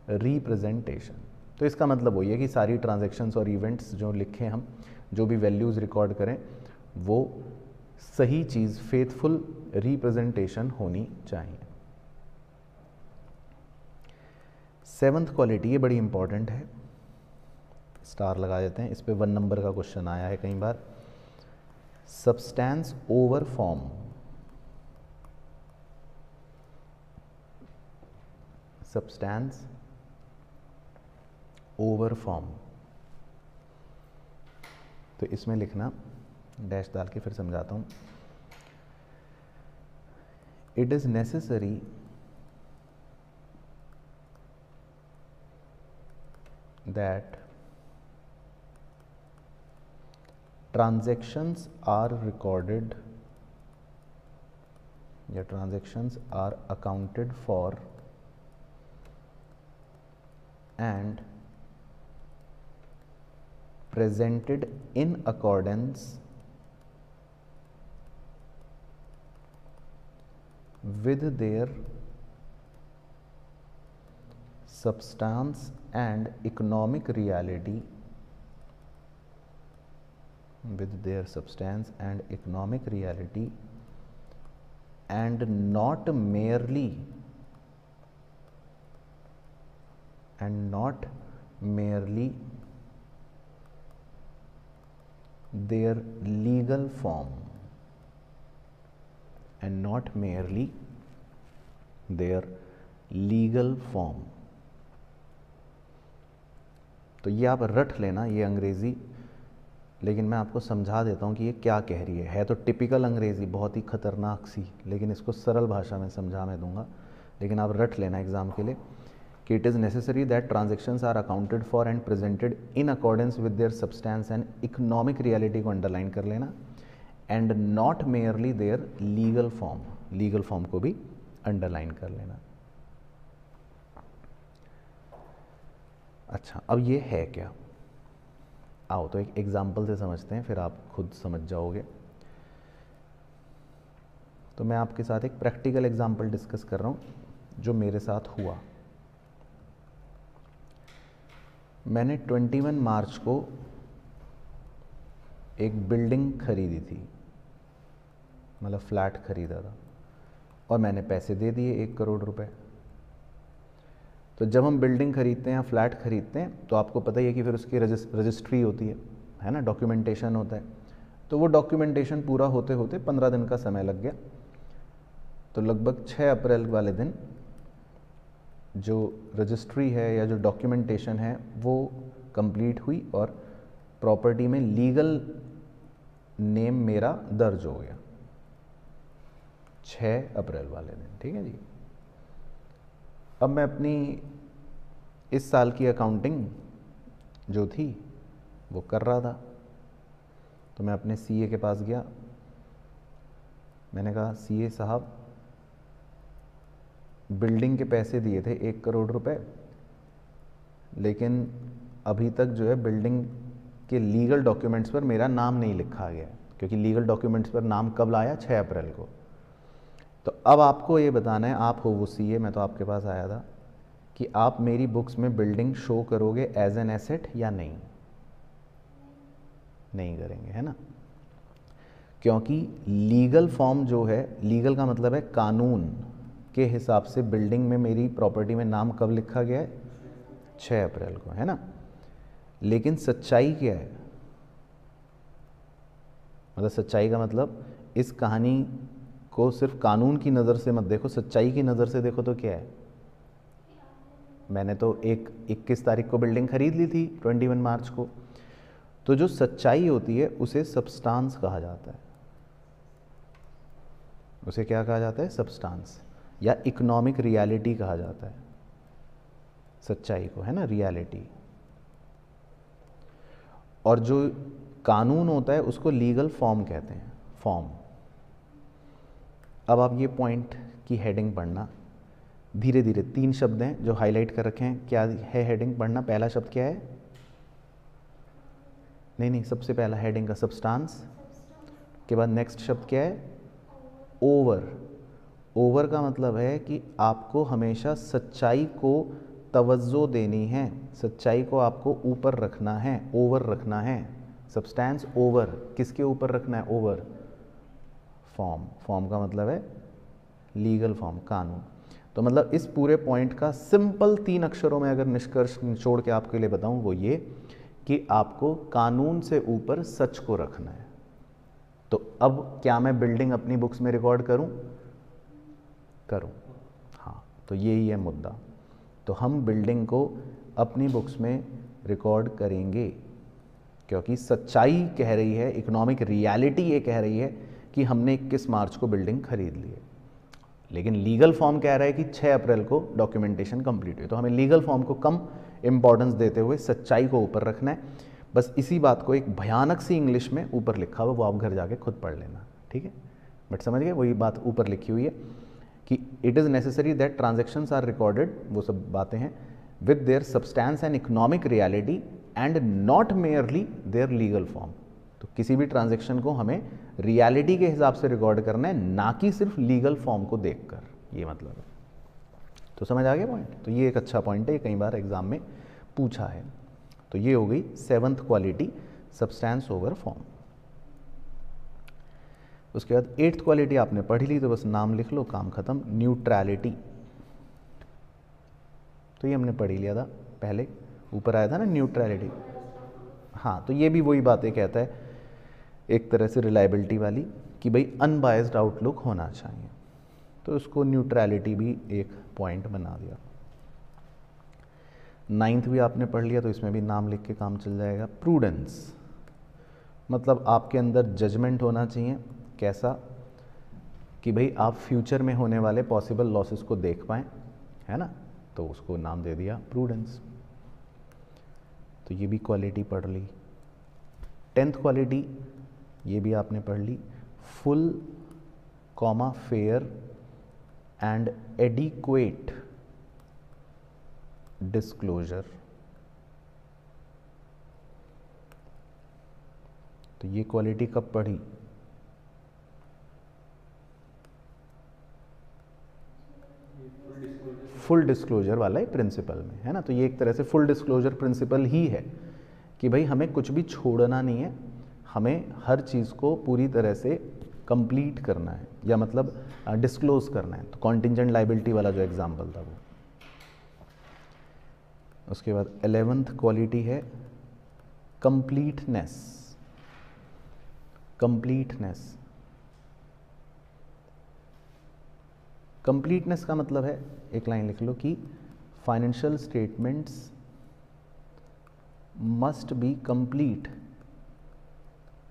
रिप्रेजेंटेशन, तो इसका मतलब वही है कि सारी ट्रांजैक्शंस और इवेंट्स जो लिखें हम, जो भी वैल्यूज़ रिकॉर्ड करें, वो सही चीज़ फेथफुल रिप्रेजेंटेशन होनी चाहिए। 7th क्वालिटी, ये बड़ी इंपॉर्टेंट है, स्टार लगा देते हैं इस पे। 1 नंबर का क्वेश्चन आया है कई बार। Substance over form. Substance over form, तो इसमें लिखना, डैश डाल के फिर समझाता हूँ। It is necessary that transactions are recorded या transactions are accounted for and presented in accordance with their substance and economic reality, with their substance and economic reality, and not merely their legal form, and not merely their legal form. तो ये आप रट लेना, ये अंग्रेज़ी, लेकिन मैं आपको समझा देता हूँ कि ये क्या कह रही है तो टिपिकल अंग्रेज़ी बहुत ही खतरनाक सी, लेकिन इसको सरल भाषा में समझा मैं दूंगा, लेकिन आप रट लेना एग्ज़ाम के लिए कि it is necessary that transactions are accounted for and presented in accordance with their substance and economic reality को अंडरलाइन कर लेना, and not merely their legal form, legal form को भी अंडरलाइन कर लेना। अच्छा, अब ये है क्या, आओ तो एक एग्जाम्पल से समझते हैं, फिर आप खुद समझ जाओगे। तो मैं आपके साथ एक प्रैक्टिकल एग्जाम्पल डिस्कस कर रहा हूँ जो मेरे साथ हुआ। मैंने 21 मार्च को एक बिल्डिंग खरीदी थी, मतलब फ्लैट खरीदा था, और मैंने पैसे दे दिए 1 करोड़ रुपए। तो जब हम बिल्डिंग खरीदते हैं या फ्लैट खरीदते हैं तो आपको पता ही है कि फिर उसकी रजिस्ट्री होती है ना, डॉक्यूमेंटेशन होता है। तो वो डॉक्यूमेंटेशन पूरा होते होते 15 दिन का समय लग गया। तो लगभग 6 अप्रैल वाले दिन जो रजिस्ट्री है या जो डॉक्यूमेंटेशन है वो कंप्लीट हुई और प्रॉपर्टी में लीगल नेम मेरा दर्ज हो गया 6 अप्रैल वाले दिन, ठीक है जी। अब मैं अपनी इस साल की अकाउंटिंग जो थी वो कर रहा था, तो मैं अपने सीए के पास गया। मैंने कहा, सीए साहब, बिल्डिंग के पैसे दिए थे 1 करोड़ रुपए, लेकिन अभी तक जो है बिल्डिंग के लीगल डॉक्यूमेंट्स पर मेरा नाम नहीं लिखा गया, क्योंकि लीगल डॉक्यूमेंट्स पर नाम कब लाया, 6 अप्रैल को। तो अब आपको ये बताना है, आप हो वो सीए, मैं तो आपके पास आया था, कि आप मेरी बुक्स में बिल्डिंग शो करोगे एज एन एसेट या नहीं? नहीं करेंगे, है ना, क्योंकि लीगल फॉर्म जो है, लीगल का मतलब है कानून के हिसाब से बिल्डिंग में मेरी प्रॉपर्टी में नाम कब लिखा गया है, 6 अप्रैल को, है ना। लेकिन सच्चाई क्या है, मतलब सच्चाई का मतलब इस कहानी को सिर्फ कानून की नज़र से मत देखो, सच्चाई की नज़र से देखो। तो क्या है, मैंने तो 21 तारीख को बिल्डिंग खरीद ली थी 21 मार्च को। तो जो सच्चाई होती है उसे सब्सटेंस कहा जाता है। उसे क्या कहा जाता है, सब्सटेंस, या इकोनॉमिक रियलिटी कहा जाता है सच्चाई को, है ना, रियलिटी। और जो कानून होता है उसको लीगल फॉर्म कहते हैं, फॉर्म। अब आप ये पॉइंट की हेडिंग पढ़ना धीरे धीरे, 3 शब्द हैं जो हाईलाइट कर रखे हैं। क्या है हेडिंग पढ़ना? पहला शब्द क्या है? नहीं, सबसे पहला हेडिंग का सब्सटेंस के बाद नेक्स्ट शब्द क्या है? ओवर। ओवर का मतलब है कि आपको हमेशा सच्चाई को तवज्जो देनी है, सच्चाई को आपको ऊपर रखना है, ओवर रखना है। सब्सटेंस ओवर, किसके ऊपर रखना है? Over form. फॉर्म का मतलब है लीगल फॉर्म, कानून। तो मतलब इस पूरे पॉइंट का सिंपल 3 अक्षरों में अगर निष्कर्ष निचोड़ के आपके लिए बताऊं, वो ये कि आपको कानून से ऊपर सच को रखना है। तो अब क्या मैं बिल्डिंग अपनी बुक्स में रिकॉर्ड करूं? हाँ, तो यही है मुद्दा। तो हम बिल्डिंग को अपनी बुक्स में रिकॉर्ड करेंगे, क्योंकि सच्चाई कह रही है, इकोनॉमिक रियलिटी ये कह रही है कि हमने 21 मार्च को बिल्डिंग खरीद ली है, लेकिन लीगल फॉर्म कह रहा है कि 6 अप्रैल को डॉक्यूमेंटेशन कंप्लीट हुई। तो हमें लीगल फॉर्म को कम इंपॉर्टेंस देते हुए सच्चाई को ऊपर रखना है। बस इसी बात को एक भयानक सी इंग्लिश में ऊपर लिखा हुआ, वो आप घर जाके खुद पढ़ लेना, ठीक है। बट समझ गए, वही बात ऊपर लिखी हुई है कि it is necessary that transactions are recorded, वो सब बातें हैं, with their substance and economic reality and not merely their legal form. तो किसी भी ट्रांजेक्शन को हमें रियलिटी के हिसाब से रिकॉर्ड करना है, ना कि सिर्फ लीगल फॉर्म को देखकर, ये मतलब है। तो समझ आ गया पॉइंट। तो ये एक अच्छा पॉइंट है, ये कई बार एग्जाम में पूछा है। तो ये हो गई 7th quality, substance over form. उसके बाद 8th क्वालिटी आपने पढ़ ली, तो बस नाम लिख लो, काम खत्म। न्यूट्रलिटी, तो ये हमने पढ़ ही लिया था पहले, ऊपर आया था ना न्यूट्रलिटी। हाँ, तो ये भी वही बातें कहता है, एक तरह से रिलायबिलिटी वाली, कि भाई अनबायस्ड आउटलुक होना चाहिए। तो उसको न्यूट्रलिटी भी एक पॉइंट बना दिया। 9th भी आपने पढ़ लिया, तो इसमें भी नाम लिख के काम चल जाएगा। प्रूडेंस, मतलब आपके अंदर जजमेंट होना चाहिए, कैसा कि भाई आप फ्यूचर में होने वाले पॉसिबल लॉसेस को देख पाएँ, है ना, तो उसको नाम दे दिया प्रूडेंस। तो ये भी क्वालिटी पढ़ ली। 10th क्वालिटी ये भी आपने पढ़ ली, full comma fair and adequate disclosure. तो ये क्वालिटी कब पढ़ी? फुल डिस्क्लोजर वाला ही प्रिंसिपल में, है ना। तो ये एक तरह से फुल डिस्क्लोजर प्रिंसिपल ही है कि भाई हमें कुछ भी छोड़ना नहीं है, हमें हर चीज़ को पूरी तरह से कंप्लीट करना है, या मतलब डिस्क्लोज करना है। तो कॉन्टिंजेंट लायबिलिटी वाला जो एग्जांपल था वो। उसके बाद 11th क्वालिटी है कंप्लीटनेस। कंप्लीटनेस, कंप्लीटनेस का मतलब है, एक लाइन लिख लो, कि financial statements must be complete.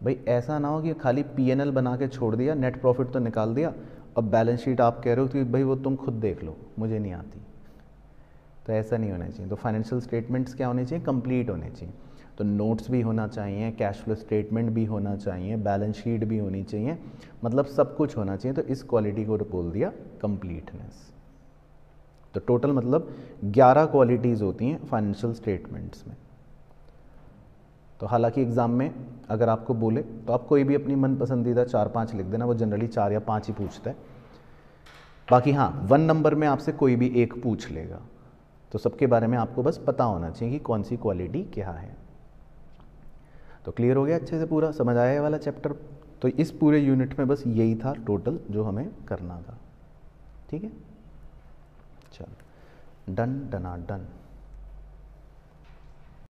भाई ऐसा ना हो कि खाली P&L बना के छोड़ दिया, नेट प्रॉफिट तो निकाल दिया, अब बैलेंस शीट आप कह रहे हो कि भाई वो तुम खुद देख लो, मुझे नहीं आती। तो ऐसा नहीं होना चाहिए। तो फाइनेंशियल स्टेटमेंट्स क्या होने चाहिए? कंप्लीट होने चाहिए। तो नोट्स भी होना चाहिए, कैश फ्लो स्टेटमेंट भी होना चाहिए, बैलेंस शीट भी होनी चाहिए, मतलब सब कुछ होना चाहिए। तो इस क्वालिटी को बोल दिया कंप्लीटनेस। तो टोटल मतलब 11 क्वालिटीज़ होती हैं फाइनेंशियल स्टेटमेंट्स में। तो हालांकि एग्ज़ाम में अगर आपको बोले तो आप कोई भी अपनी मन पसंदीदा 4-5 लिख देना, वो जनरली 4 या 5 ही पूछता है। बाकी हाँ, 1 नंबर में आपसे कोई भी एक पूछ लेगा, तो सबके बारे में आपको बस पता होना चाहिए कि कौन सी क्वालिटी क्या है। तो क्लियर हो गया अच्छे से, पूरा समझ आया ये वाला चैप्टर। तो इस पूरे यूनिट में बस यही था टोटल जो हमें करना था। ठीक है, चलो, डन डना डन।